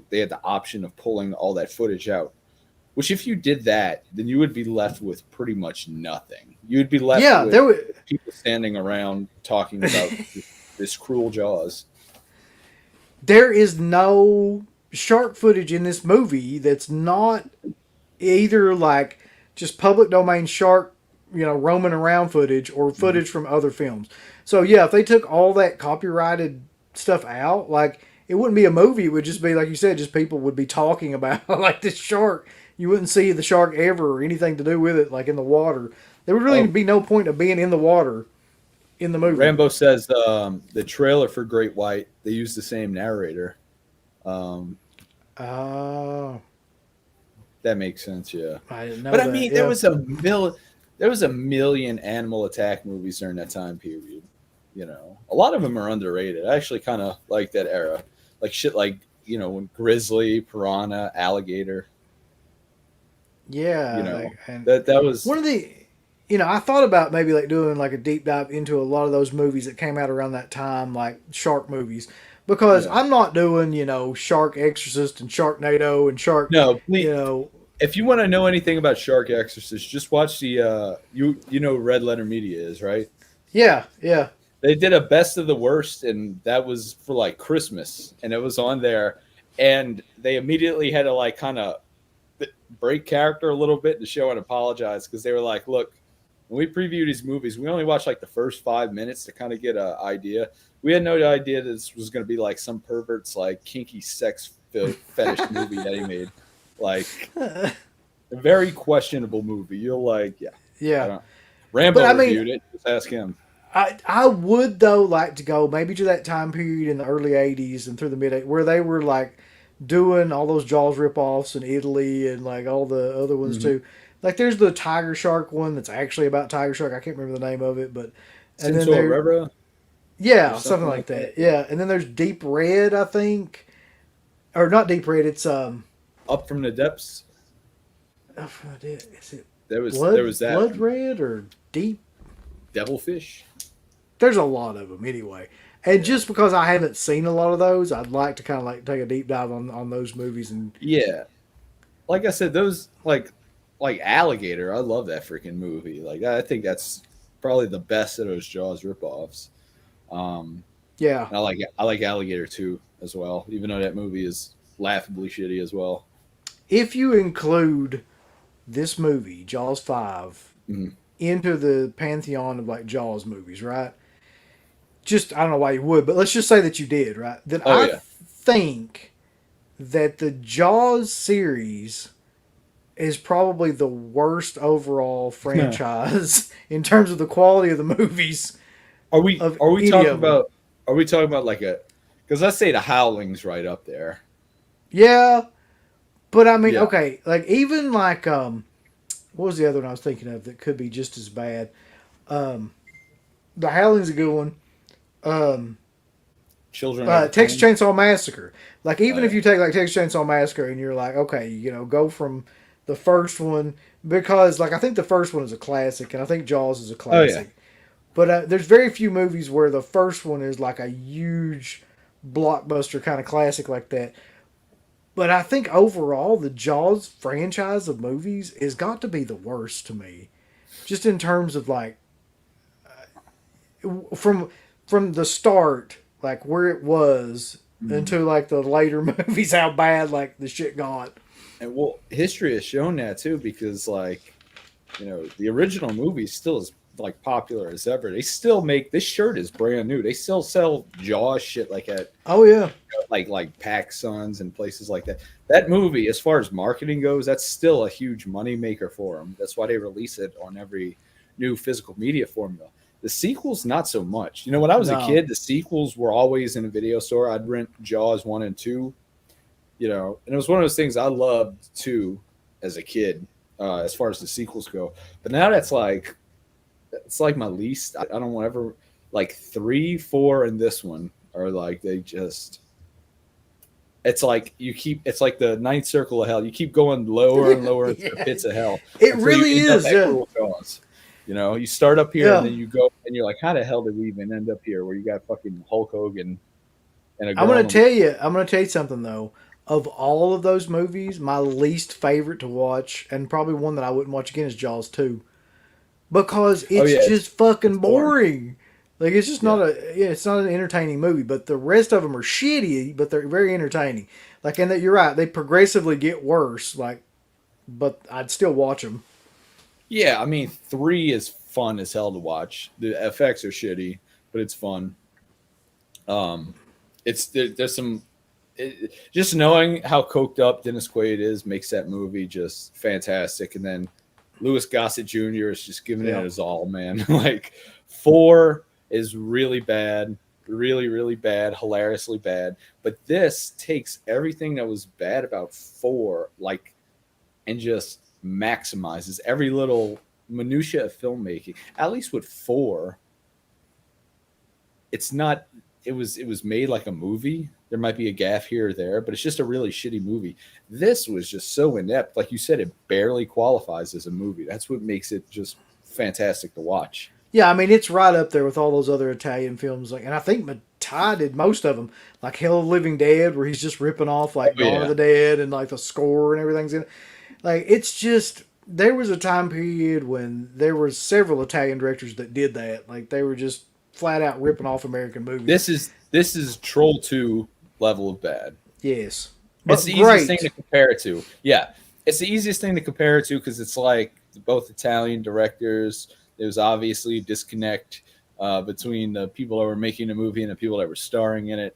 they had the option of pulling all that footage out. Which, if you did that, then you would be left with pretty much nothing. You'd be left yeah, with people standing around talking about this cruel Jaws. there is no shark footage in this movie that's not either like just public domain shark, roaming around footage or footage from other films. So yeah, if they took all that copyrighted stuff out, like it wouldn't be a movie. It would just be like you said, just people would be talking about like this shark. You wouldn't see the shark ever or anything to do with it, like in the water. There would really be no point of being in the water in the movie. Rambo says the trailer for Great White, they used the same narrator. Oh, That makes sense, yeah. I didn't know But I that. mean, Yeah. there was a million animal attack movies during that time period. A lot of them are underrated. I actually kind of like that era, like shit, like when Grizzly, Piranha, Alligator. Yeah, and That was one of the, I thought about maybe like doing like a deep dive into a lot of those movies that came out around that time, like shark movies, because yeah. I'm not doing, Shark Exorcist and Sharknado and Shark, No, please. you know, If you want to know anything about Shark Exorcist, just watch the you know Red Letter Media is, right? yeah, yeah, They did a best of the worst, and that was for like Christmas, and it was on there, and they immediately had to like kind of break character a little bit to show and apologize because they were like, look, when we preview these movies, we only watch like the first 5 minutes to kind of get an idea. We had no idea this was going to be like some pervert's like kinky sex fetish movie that he made. Like a very questionable movie. You'll like, yeah. yeah. Rambo But I mean, reviewed it. Just ask him. I would though like to go maybe to that time period in the early '80s and through the mid '80s where they were like doing all those Jaws ripoffs in Italy and like all the other ones too. Like there's the Tiger Shark one that's actually about Tiger Shark. I can't remember the name of it, but and then Cinto there, Herrera? yeah, something like that. Yeah, and then there's Deep Red, I think, or not Deep Red. It's Up from the Depths. is it There Blood was that Blood Red or Deep? Devilfish. There's a lot of them anyway. And just because I haven't seen a lot of those, I'd like to kind of like take a deep dive on those movies and Yeah, like I said, those like Alligator. I love that freaking movie. Like I think that's probably the best of those Jaws ripoffs. yeah. And I like Alligator too as well, even though that movie is laughably shitty as well. If you include this movie, Jaws 5, Mhm. into the pantheon of like Jaws movies, right? Just I don't know why you would, but let's just say that you did, right? Then Oh I yeah, think that the Jaws series is probably the worst overall franchise in terms of the quality of the movies of are we any talking of them. about like a? Because let's say the Howling's right up there. Yeah, but I mean, Yeah. okay, like even like what was the other one I was thinking of that could be just as bad? The Howling's a good one. Children of the Texas Corn. Chainsaw Massacre. Like Oh, even if yeah. you take like Texas Chainsaw Massacre and you're like, okay, go from the first one because like I think the first one is a classic and I think Jaws is a Oh yeah. classic. But there's very few movies where the first one is like a huge blockbuster kind of classic like that. But I think overall the Jaws franchise of movies has got to be the worst to me. just in terms of like from from the start, like where it was Mhm. into like the later movies, how bad like the shit got. And well, history has shown that too, because like the original movie still is like popular as ever. They still make this shirt is brand new. They still sell Jaws shit like at Oh yeah, like PacSuns and places like that. That movie, as far as marketing goes, that's still a huge money maker for them. That's why they release it on every new physical media formula. The sequels, not so much. When I was a no, kid, the sequels were always in a video store. I'd rent Jaws 1 and 2, and it was one of those things I loved too as a kid, as far as the sequels go. But now it's like my least. I don't want ever like 3, 4, and this one are like they just. It's like it's like the ninth circle of hell. You keep going lower and lower into the yeah, pits of hell it until you really end up is. at Yeah, Cruel Jaws. You start up here and yeah. then you go and you're like, how the hell did we even end up here? Where you got fucking Hulk Hogan and a I'm girl gonna in the tell you. I'm gonna tell you something though. Of all of those movies, my least favorite to watch, and probably one that I wouldn't watch again, is Jaws 2, because oh it's yeah, just it's fucking boring. boring. Like it's just not Yeah, a yeah, it's not an entertaining movie. But the rest of them are shitty, but they're very entertaining. Like and that you're right, they progressively get worse. Like, but I'd still watch them. yeah. I mean, 3 is fun as hell to watch. The effects are shitty, but it's fun. Um, there's some just knowing how coked up Dennis Quaid is makes that movie just fantastic. And then Louis Gossett Jr. is just giving it Yeah, his all, man. Like 4 is really bad, really, really bad, hilariously bad. But this takes everything that was bad about 4, like, and just maximizes every little minutia of filmmaking. At least with 4, it's not it was made like a movie. There might be a gaff here or there, but it's just a really shitty movie. This was just so inept. Like you said, it barely qualifies as a movie. That's what makes it just fantastic to watch. yeah. I mean, it's right up there with all those other Italian films. Like, and I think Ty did most of them. Like Hell of the Living Dead, where he's just ripping off like Oh Dawn of yeah. the Dead and like the score and everything's in it. Like it's just there was a time period when there were several Italian directors that did that. Like they were just flat out ripping off American movies. This is Troll 2 level of bad. Yes, It's but the easiest thing to great. compare it to. Yeah. It's the easiest thing to compare it to because it's like both Italian directors. There's obviously a disconnect between the people that were making the movie and the people that were starring in it.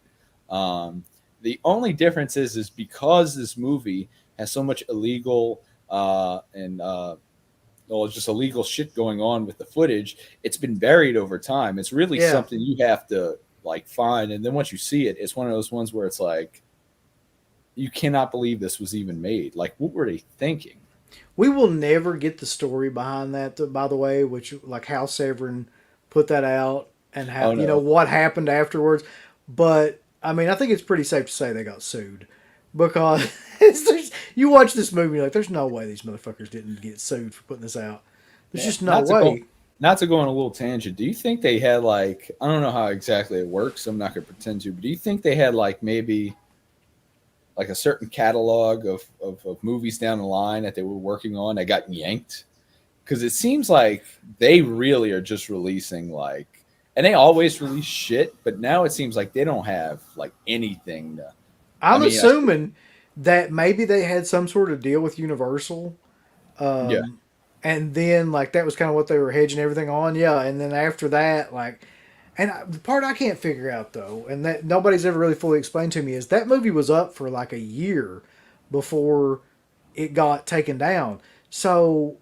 The only difference is because this movie has so much illegal and well, just illegal shit going on with the footage. It's been buried over time. It's really Yeah, something you have to like find, and then once you see it, it's one of those ones where it's like you cannot believe this was even made. Like, what were they thinking? we will never get the story behind that. By the way, which like how Severin put that out and how Oh no, what happened afterwards. But I mean, I think it's pretty safe to say they got sued because you watch this movie, you're like, there's no way these motherfuckers didn't get sued for putting this out. There's man, just no way. not to go on a little tangent. Do you think they had like I don't know how exactly it works. So I'm not gonna pretend to, but do you think they had like maybe like a certain catalog of movies down the line that they were working on that got yanked? Because it seems like they really are just releasing like, and they always release shit, but now it seems like they don't have like anything. I I'm mean, assuming that maybe they had some sort of deal with Universal, yeah, um, and then like that was kind of what they were hedging everything on. Yeah, and then after that, like, the part I can't figure out though, and that nobody's ever really fully explained to me, is that movie was up for like a year before it got taken down. So,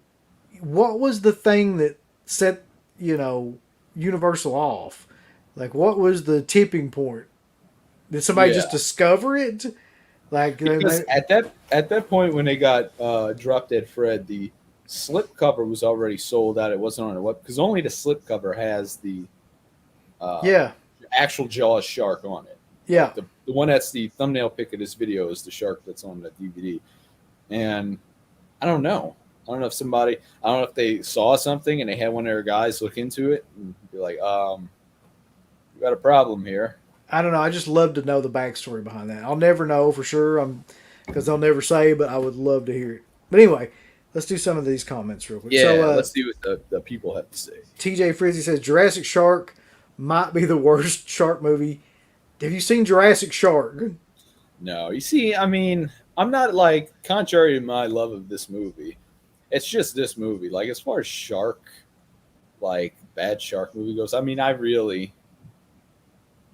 what was the thing that set you know Universal off? Like, what was the tipping point? Did somebody yeah. just discover it? Like, Because at that point when they got Drop Dead Fred, the slip cover was already sold out. It wasn't on the web because only the slip cover has the uh, yeah, actual Jaws shark on it. yeah. Like the one that's the thumbnail pic of this video is the shark that's on the DVD. And I don't know. I don't know if they saw something and they had one of their guys look into it and be like, we got a problem here. I don't know. I just love to know the backstory behind that. I'll never know for sure. Because they'll never say, but I would love to hear it. But anyway, let's do some of these comments real quick. Yeah, So, let's see what the people have to say. TJ Frizzy says Jurassic Shark might be the worst shark movie. Have you seen Jurassic Shark? No, you see, I mean, I'm not like, contrary to my love of this movie, it's just this movie. Like, as far as shark, like, bad shark movie goes, I mean, I really,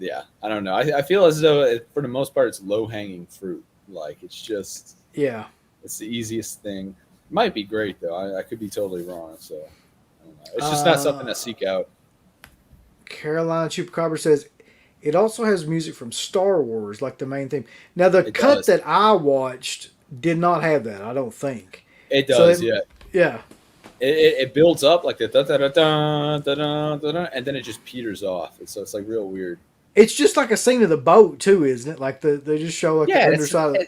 yeah, I don't know. I feel as though, for the most part, it's low-hanging fruit. Like, it's just, Yeah. it's the easiest thing. Might be great, though. I could be totally wrong, so, I don't know. It's just not something to seek out. Caroline Chupacabra says it also has music from Star Wars, like the main theme. Now, the It cut does. that I watched did not have that, I don't think. It does, So yeah. Yeah. It builds up like the da da da da da da da da, and then it just peters off. So it's like real weird. It's just like a scene of the boat, too, isn't it? Like, they just show like Yeah, the underside of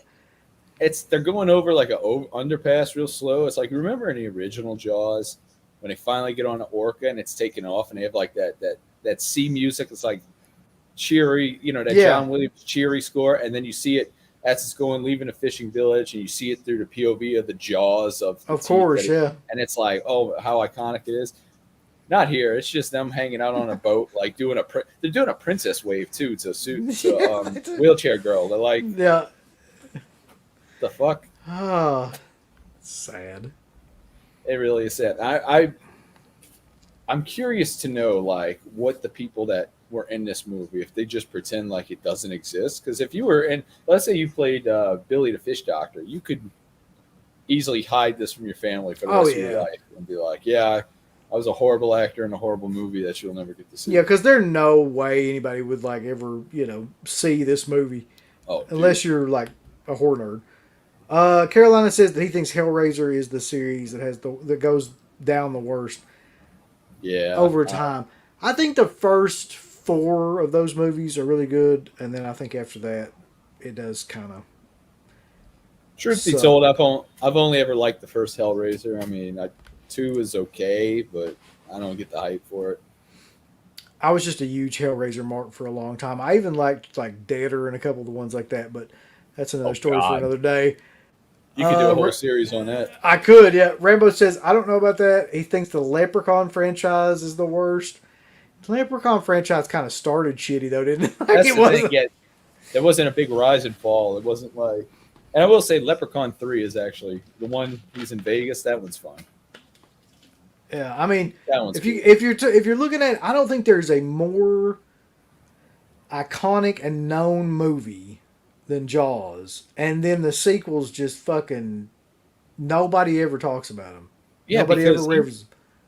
it's they're going over like a underpass real slow. It's like, remember in the original Jaws when they finally get on an orca and it's taken off and they have like that sea music. It's like cheery, that Yeah. John Williams cheery score, and then you see it as it's going leaving a fishing village, and you see it through the POV of the jaws of the course, teeth yeah. and it's like, oh, how iconic it is. Not here. It's just them hanging out on a boat, like they're doing a princess wave too to suit wheelchair girl. They're like, Yeah. the fuck. Oh, sad. It really is sad. I'm curious to know like what the people that were in this movie, if they just pretend like it doesn't exist. Because if you were in, let's say you played Billy the Fish Doctor, you could easily hide this from your family for the rest of your life and be like, yeah, I was a horrible actor in a horrible movie that you'll never get to see. Yeah, because there's no way anybody would like ever, see this movie. Oh, unless you're like a horror nerd. Carolina says that he thinks Hellraiser is the series that goes down the worst. Yeah. Over time. I think the first 4 of those movies are really good, and then I think after that, it does kind of. Truth be told, I've only ever liked the first Hellraiser. I mean, 2 is okay, but I don't get the hype for it. I was just a huge Hellraiser mark for a long time. I even liked like Deader and a couple of the ones like that, but that's another story for another day. You could do a whole series on that. I could, yeah. Rambo says, I don't know about that. He thinks the Leprechaun franchise is the worst. The Leprechaun franchise kind of started shitty, though, didn't it? That's the thing. There wasn't a big rise and fall. It wasn't like... And I will say Leprechaun 3 is actually the one he's in Vegas. That one's fun. Yeah, I mean, that one's if you're looking at it, I don't think there's a more iconic and known movie than Jaws, and then the sequels just fucking nobody ever talks about them. Yeah, nobody ever reviews.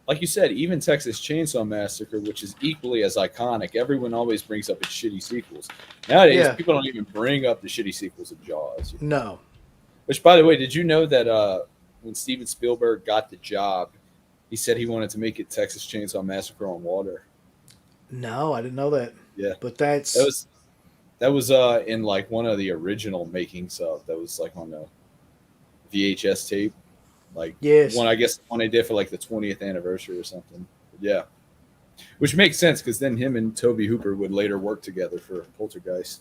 Like you said, even Texas Chainsaw Massacre, which is equally as iconic, everyone always brings up its shitty sequels. Nowadays, people don't even bring up the shitty sequels of Jaws. No. Which, by the way, did you know that when Steven Spielberg got the job, he said he wanted to make it Texas Chainsaw Massacre on water? No, I didn't know that. Yeah, but that was in like one of the original makings of that was like on the VHS tape, like when they did for like the 20th anniversary or something. But yeah, which makes sense because then him and Toby Hooper would later work together for Poltergeist.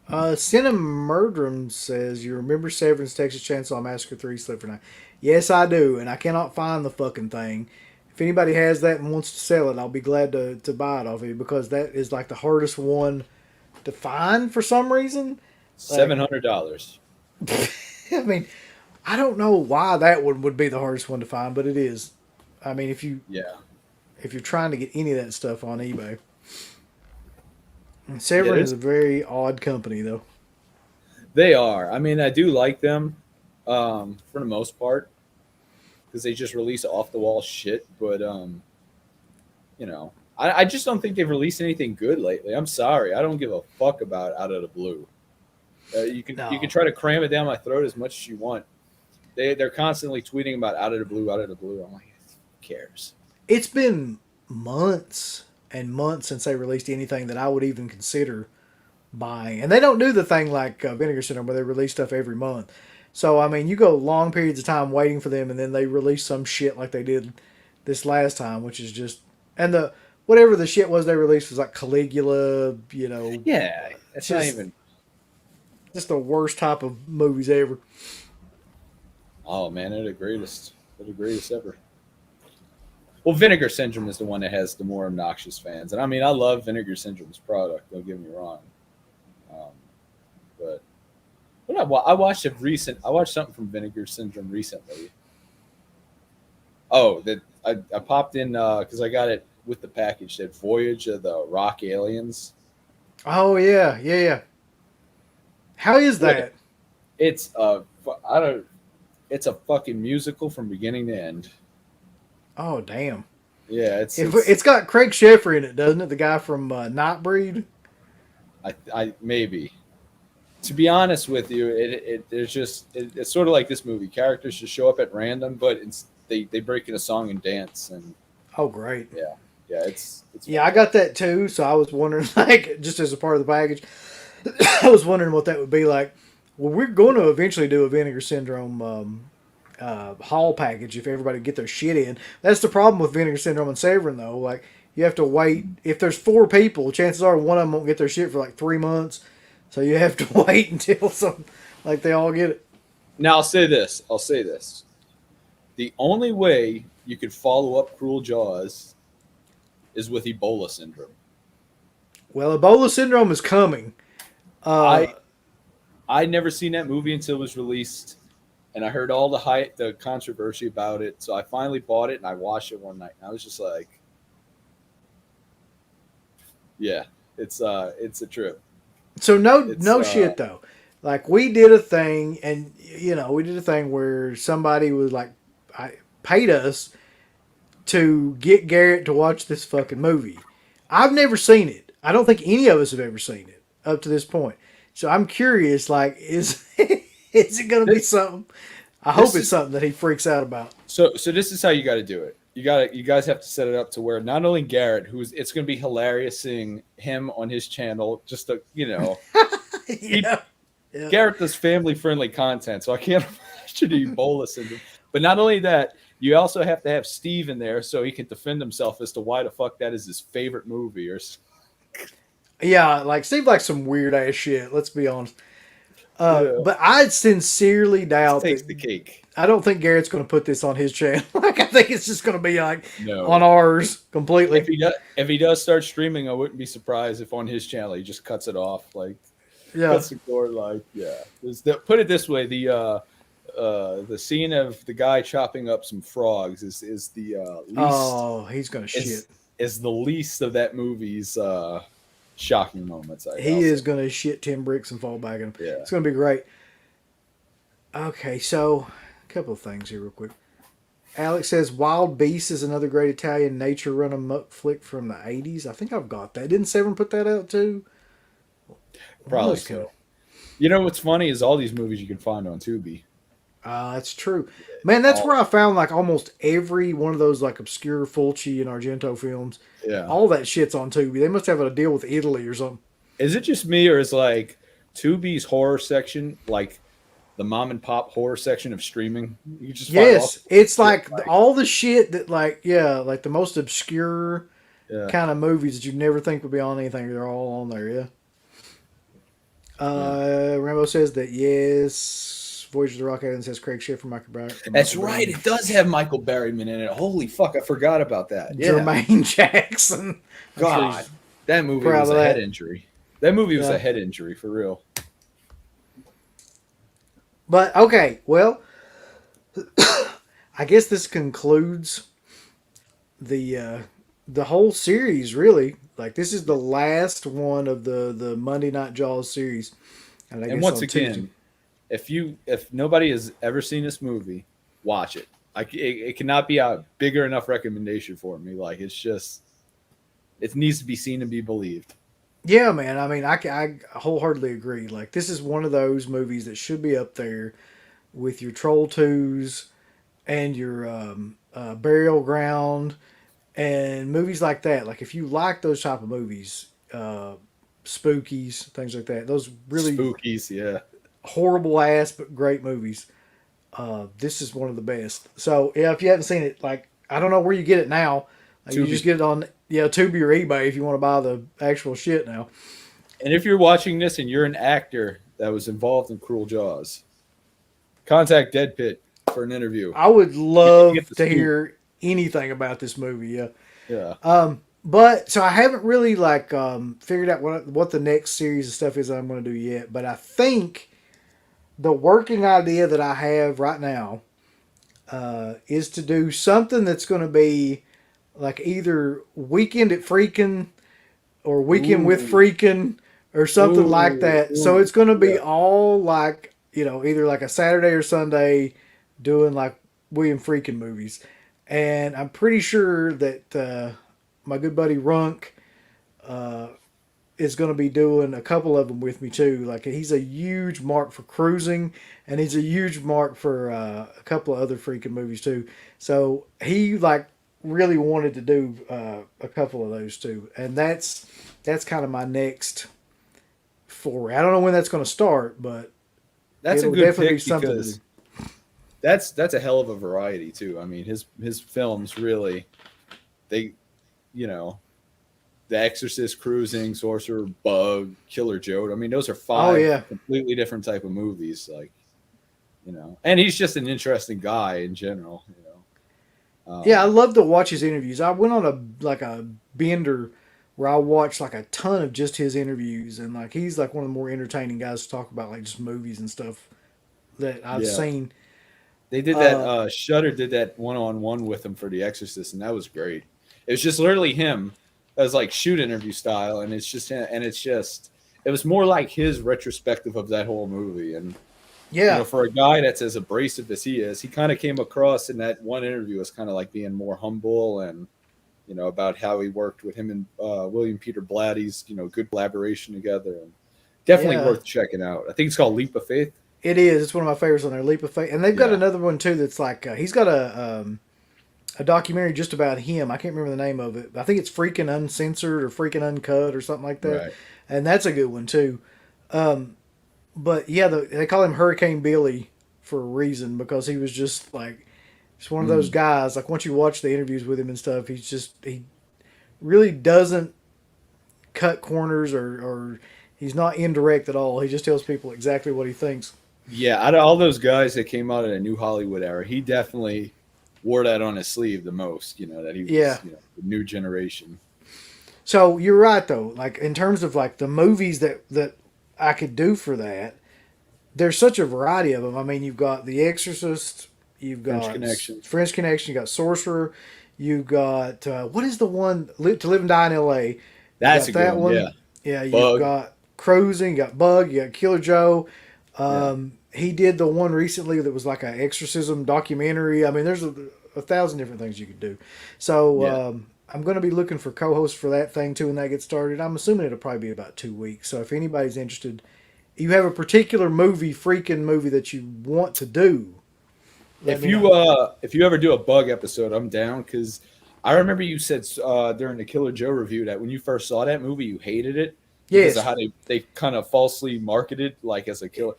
Cinemurdrum says, you remember Severance, Texas Chainsaw Massacre 3, Slipper Night? Yes, I do, and I cannot find the fucking thing. If anybody has that and wants to sell it, I'll be glad to buy it off of you because that is like the hardest one to find for some reason. $700. I mean, I don't know why that one would be the hardest one to find, but it is. I mean, if you're trying to get any of that stuff on eBay. Severance is a very odd company, though. They are. I mean, I do like them for the most part because they just release off-the-wall shit. But, I just don't think they've released anything good lately. I'm sorry. I don't give a fuck about Out of the Blue. You can try to cram it down my throat as much as you want. They're constantly tweeting about Out of the Blue, Out of the Blue. I'm like, who cares? It's been months and months since they released anything that I would even consider buying. And they don't do the thing like Vinegar Syndrome where they release stuff every month. So, I mean, you go long periods of time waiting for them and then they release some shit like they did this last time, which is just... And whatever the shit was they released was like Caligula, Yeah, that's not even... Just the worst type of movies ever. Oh man, they're the greatest. They're the greatest ever. Well, Vinegar Syndrome is the one that has the more obnoxious fans, and I mean, I love Vinegar Syndrome's product. Don't get me wrong, um, but I watched I watched something from Vinegar Syndrome recently. Oh, that I popped in because I got it with the package. That Voyage of the Rock Aliens. Oh yeah, yeah, yeah. How is What? that? It's I don't. It's a fucking musical from beginning to end. Oh damn! Yeah, It's got Craig Sheffer in it, doesn't it? The guy from Nightbreed. I maybe. To be honest with you, it's sort of like this movie. Characters just show up at random, but they break in a song and dance, and Oh great! yeah, yeah, it's Yeah, I got that too. So I was wondering, like, just as a part of the package, I was wondering what that would be like. Well, we're going to eventually do a Vinegar Syndrome haul package if everybody get their shit in. That's the problem with Vinegar Syndrome and Severin, though. Like, you have to wait. If there's 4 people, chances are one of them won't get their shit for like 3 months. So you have to wait until like they all get it. Now I'll say this. I'll say this. The only way you could follow up Cruel Jaws is with Ebola syndrome. Well, Ebola Syndrome is coming. I never seen that movie until it was released, and I heard all the hype, the controversy about it. So I finally bought it and I watched it one night, and I was just like, "Yeah, it's a trip." So no, It's no shit though. Like we did a thing, and we did a thing where somebody was like, I paid us to get Garrett to watch this fucking movie. I've never seen it. I don't think any of us have ever seen it up to this point. So I'm curious, like, is is it going to be something? I hope it's something that he freaks out about. So this is how you got to do it. You guys have to set it up to where not only Garrett, it's going to be hilarious seeing him on his channel, just to Yeah. Garrett does family friendly content, so I can't imagine Ebola syndrome. But not only that, you also have to have Steve in there so he can defend himself as to why the fuck that is his favorite movie. Yeah, like Steve likes some weird ass shit. Let's be honest. Yeah. But I sincerely doubt Takes that. the cake. I don't think Garrett's going to put this on his channel. Like I think it's just going to be like No. on ours completely. If he does start streaming, I wouldn't be surprised if on his channel he just cuts it off. Like, Yeah. cuts the cord. Like, yeah. Put it this way: the scene of the guy chopping up some frogs is the least. Oh, he's going to shit. Is the least of that movie's shocking moments. He is going to shit 10 bricks and fall back in him. Yeah. It's going to be great. Okay, so a couple of things here real quick. Alex says Wild Beast is another great Italian nature run amok flick from the 80s. I think I've got that. Didn't Severn put that out too? Probably so. You know what's funny is all these movies you can find on Tubi. That's true. Man, that's where I found like almost every one of those like obscure Fulci and Argento films. Yeah. All that shit's on Tubi. They must have a deal with Italy or something. Is it just me, or is like Tubi's horror section like the mom and pop horror section of streaming? You just it's like all the shit that like like the most obscure kind of movies that you'd never think would be on anything. They're all on there. Yeah. Rambo says that yes. Voyage of the Rock Island says Craig Sheffer, Michael Barry. That's right. It does have Michael Berryman in it. Holy fuck! I forgot about that. Yeah. Jermaine Jackson. God, that movie was a head injury. That movie was a head injury for real. But okay, well, I guess this concludes the whole series. Really, like this is the last one of the Monday Night Jaws series. And once again, if nobody has ever seen this movie, watch it. It cannot be a bigger enough recommendation for me. Like it needs to be seen and be believed. Yeah, man. I mean, I wholeheartedly agree. Like this is one of those movies that should be up there with your Troll 2s and your Burial Ground and movies like that. Like if you like those type of movies, Spookies, things like that. Those really Spookies, yeah. Horrible ass but great movies. This is one of the best. So yeah, if you haven't seen it, like I don't know where you get it now. Like, you just get it on Tubi or eBay if you want to buy the actual shit now. And if you're watching this and you're an actor that was involved in Cruel Jaws, contact DEADPIT. for an interview. I would You get love the to scoop. hear anything about this movie. Yeah. Yeah. But so I haven't really figured out what the next series of stuff is that I'm going to do yet. But I think the working idea that I have right now is to do something that's going to be like either Weekend at Freakin' or Weekend with Ooh. Freakin' or something like Ooh. that. So Ooh. it's going to be Yeah. all like, either like a Saturday or Sunday doing like William Freakin' movies. And I'm pretty sure that my good buddy Runk uh, is going to be doing a couple of them with me too. Like he's a huge mark for cruising, and he's a huge mark for a couple of other freaking movies too. So he really wanted to do a couple of those too, and that's kind of my next foray. I don't know when that's going to start, but That's a it'll good definitely be pick something to do. because that's a hell of a variety too. I mean, his films really they you know The Exorcist, Cruising, Sorcerer, Bug, Killer Joe. I mean, those are Oh five yeah, completely different type of movies. And he's just an interesting guy in general. yeah. I Um, love to watch his interviews. I went on a bender where I watched like a ton of just his interviews, and like he's like one of the more entertaining guys to talk about like just movies and stuff that I've yeah, seen. they did that. Uh, Shutter did that one-on-one with him for The Exorcist, and that was great. It was just literally him as like shoot interview style, and it was more like his retrospective of that whole movie. And yeah, for a guy that's as abrasive as he is, he kind of came across in that one interview as kind of like being more humble and about how he worked with him and William Peter Blatty's good collaboration together, and definitely yeah. worth checking out. I think it's called Leap of Faith. It is. It's one of my favorites on there, Leap of Faith, and they've got Yeah, another one too. That's like he's got a documentary just about him. I can't remember the name of it. I think it's Freaking Uncensored or Freaking Uncut or something like that, right. and that's a good one too. But yeah, they call him Hurricane Billy for a reason because he was just like just one of those Mm. guys. Like once you watch the interviews with him and stuff, he really doesn't cut corners or he's not indirect at all. He just tells people exactly what he thinks. Yeah, out of all those guys that came out of the New Hollywood era, he definitely wore that on his sleeve the most. That he was Yeah. the new generation. So you're right though. Like in terms of like the movies that I could do for that, there's such a variety of them. I mean, you've got The Exorcist, you've French got Connection. French Connection, you got Sorcerer, you got what is the one To Live and Die in L.A. You That's got a good that one. Yeah, one. Yeah, you've Bug. got Cruising, you got Bug, you got Killer Joe. Yeah, He did the one recently that was like an exorcism documentary. I mean, there's a thousand different things you could do. So yeah. I'm going to be looking for co-hosts for that thing too when that gets started. I'm assuming it'll probably be about 2 weeks. So if anybody's interested, you have a particular freaking movie that you want to do, let If me know. if you ever do a Bug episode, I'm down because I remember you said during the Killer Joe review that when you first saw that movie, you hated it because of Yes. how they kind of falsely marketed like as a killer.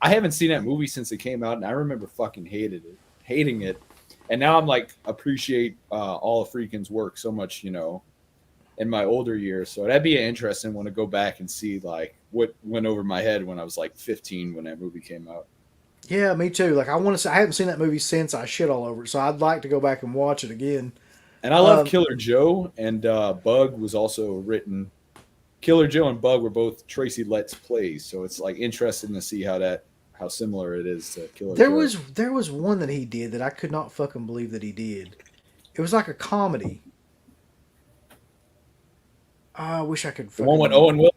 I haven't seen that movie since it came out, and I remember fucking hating it, and now I'm like appreciate all of Freakin's work so much, in my older years. So that'd be an interesting one to go back and see like what went over my head when I was like 15 when that movie came out. Yeah, me too. Like I want to. I haven't seen that movie since I shit all over it, so I'd like to go back and watch it again. And I love Um, Killer Joe, and Bug was also written. Killer Joe and Bug were both Tracy Letts plays, so it's like interesting to see how similar it is to Killer Joe. there was one that he did that I could not fucking believe that he did. It was like a comedy. I wish I could The one fucking with remember. Owen Will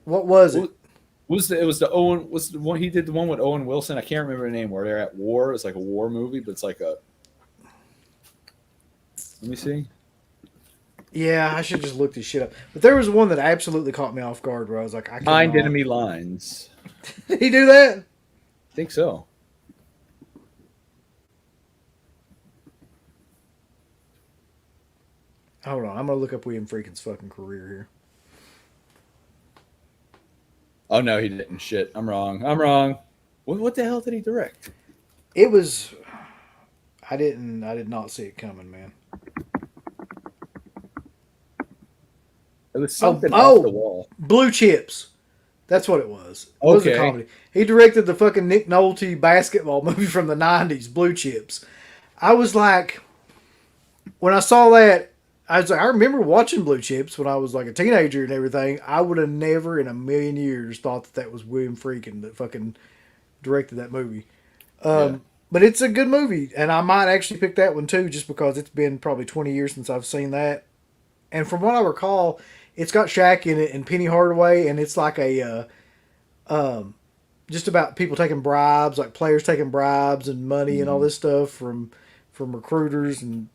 What was it? it was the Owen was the one he did the one with Owen Wilson. I can't remember the name where they're at war. It's like a war movie, but it's like a let me see. Yeah, I should just look this shit up. But there was one that absolutely caught me off guard where I was like, I Behind cannot. Enemy Lines. Did he do that? I think so. Hold on, I'm gonna look up William Freakin's fucking career here. Oh no, he didn't. Shit, I'm wrong. I'm wrong. What the hell did he direct? It was. I did not see it coming, man. It was Oh, something off the oh, wall. Blue Chips. That's what it was. It was a Okay. comedy. He directed the fucking Nick Nolte basketball movie from the 90s, Blue Chips. I was like, when I saw that, I was like, I remember watching Blue Chips when I was like a teenager and everything. I would have never in a million years thought that that was William Friedkin that fucking directed that movie. Yeah. But it's a good movie, and I might actually pick that one too, just because it's been probably 20 years since I've seen that. And from what I recall, it's got Shaq in it and Penny Hardaway, and it's like a just about people taking bribes, like players taking bribes and money and all this stuff from recruiters and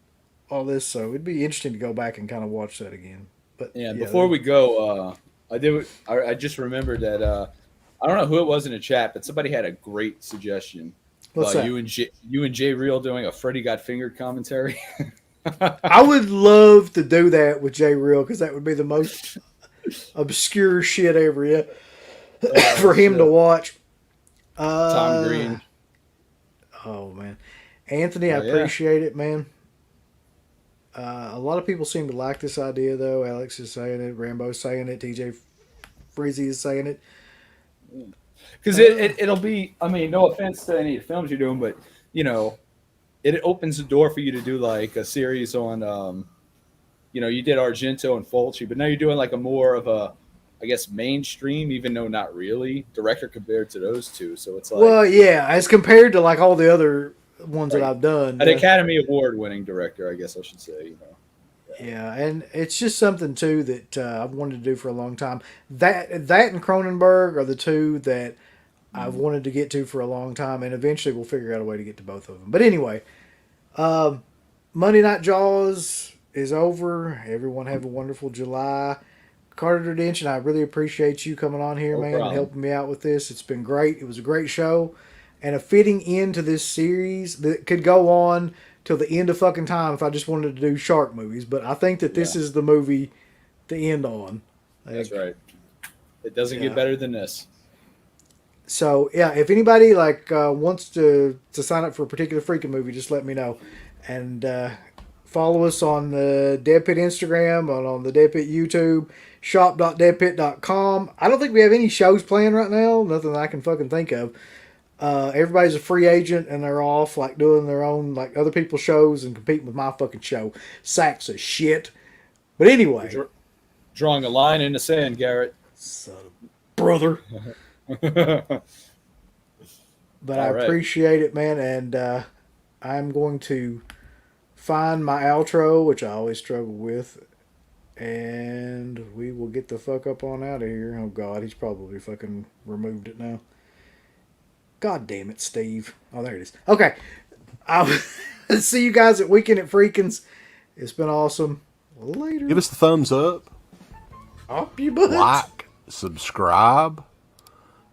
all this. So it'd be interesting to go back and kind of watch that again. But Yeah. Before we go, I just remembered that I don't know who it was in the chat, but somebody had a great suggestion. What's that? You and Jay Real doing a Freddie Got Fingered commentary. I would love to do that with Jay Real because that would be the most obscure shit ever. Yeah, for him to watch. Tom Green. Oh man, Anthony, I yeah. appreciate it, man. A lot of people seem to like this idea, though. Alex is saying it, Rambo's saying it, TJ Freezy is saying it. Because it'll be, I mean, no offense to any of the films you're doing, but, you know, it opens the door for you to do, like, a series on, you know, you did Argento and Fulci, but now you're doing, like, a more of a, I guess, mainstream, even though not really, director compared to those two. So it's like... Well, yeah, as compared to, like, all the other ones that I've done. An Academy Award-winning director, I guess I should say, you know. Yeah, and it's just something, too, that I've wanted to do for a long time. That and Cronenberg are the two that I've wanted to get to for a long time, and eventually we'll figure out a way to get to both of them. But anyway, Monday Night Jaws is over. Everyone have a wonderful July. Carter Dench, and I really appreciate you coming on here, man, and helping me out with this. It's been great. It was a great show, and a fitting end to this series that could go on till the end of fucking time if I just wanted to do shark movies. But I think that this is the movie to end on. That's right. It doesn't get better than this. So, yeah, if anybody wants to sign up for a particular freaking movie, just let me know. And follow us on the DeadPit Instagram, on the DeadPit YouTube, shop.deadpit.com. I don't think we have any shows playing right now. Nothing that I can fucking think of. Everybody's a free agent and they're off like doing their own like other people's shows and competing with my fucking show. Sacks of shit. But anyway, drawing a line in the sand, Garrett. Son of brother. But I appreciate it, man, and I'm going to find my outro, which I always struggle with, and we will get the fuck up on out of here. Oh God, he's probably fucking removed it now. God damn it, Steve. Oh, there it is. Okay. I'll see you guys at Weekend at Freakins. It's been awesome. Later. Give us the thumbs up. Up your butt. Like, subscribe.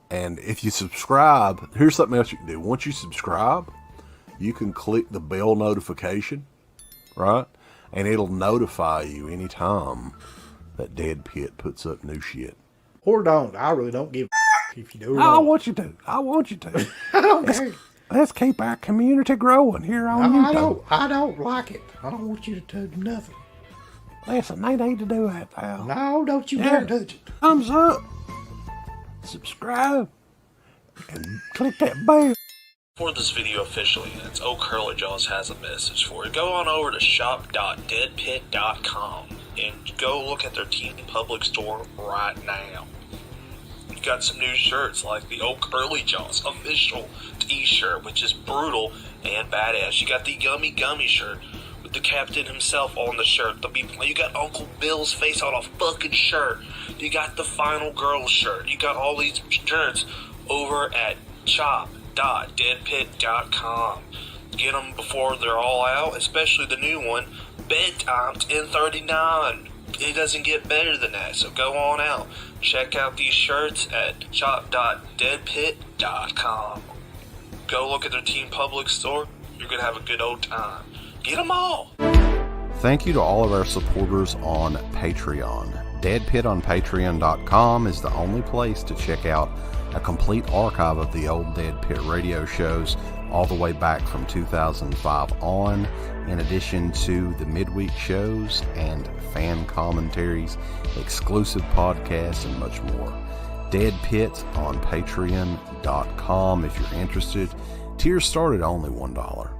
And if you subscribe, here's something else you can do. Once you subscribe, you can click the bell notification, right? And it'll notify you anytime that Dead Pit puts up new shit. Or don't. I really don't give a if you do. I want you to. I want you to. I don't care. Let's keep our community growing here on YouTube. I don't like it. I don't want you to do nothing. Listen, they need to do that, pal. No, don't you dare touch it. Thumbs up. Subscribe. And click that bell. For this video officially, it's Oak Curlyjaws has a message for you. Go on over to shop.deadpit.com and go look at their Team Public store right now. You've got some new shirts like the Oak Curlyjaws official t-shirt, which is brutal and badass. You got the Yummy Gummy shirt with the captain himself on the shirt. You got Uncle Bill's face on a fucking shirt. You got the Final Girl shirt. You got all these shirts over at shop.deadpit.com. Get them before they're all out, especially the new one, Bedtime's in 39. It doesn't get better than that, so go on out. Check out these shirts at shop.deadpit.com. Go look at their Team Public store. You're going to have a good old time. Get them all! Thank you to all of our supporters on Patreon. Deadpit on Patreon.com is the only place to check out a complete archive of the old Deadpit radio shows all the way back from 2005 on, in addition to the midweek shows and fan commentaries, exclusive podcasts, and much more. DEADPIT on Patreon.com if you're interested. Tiers start at only $1.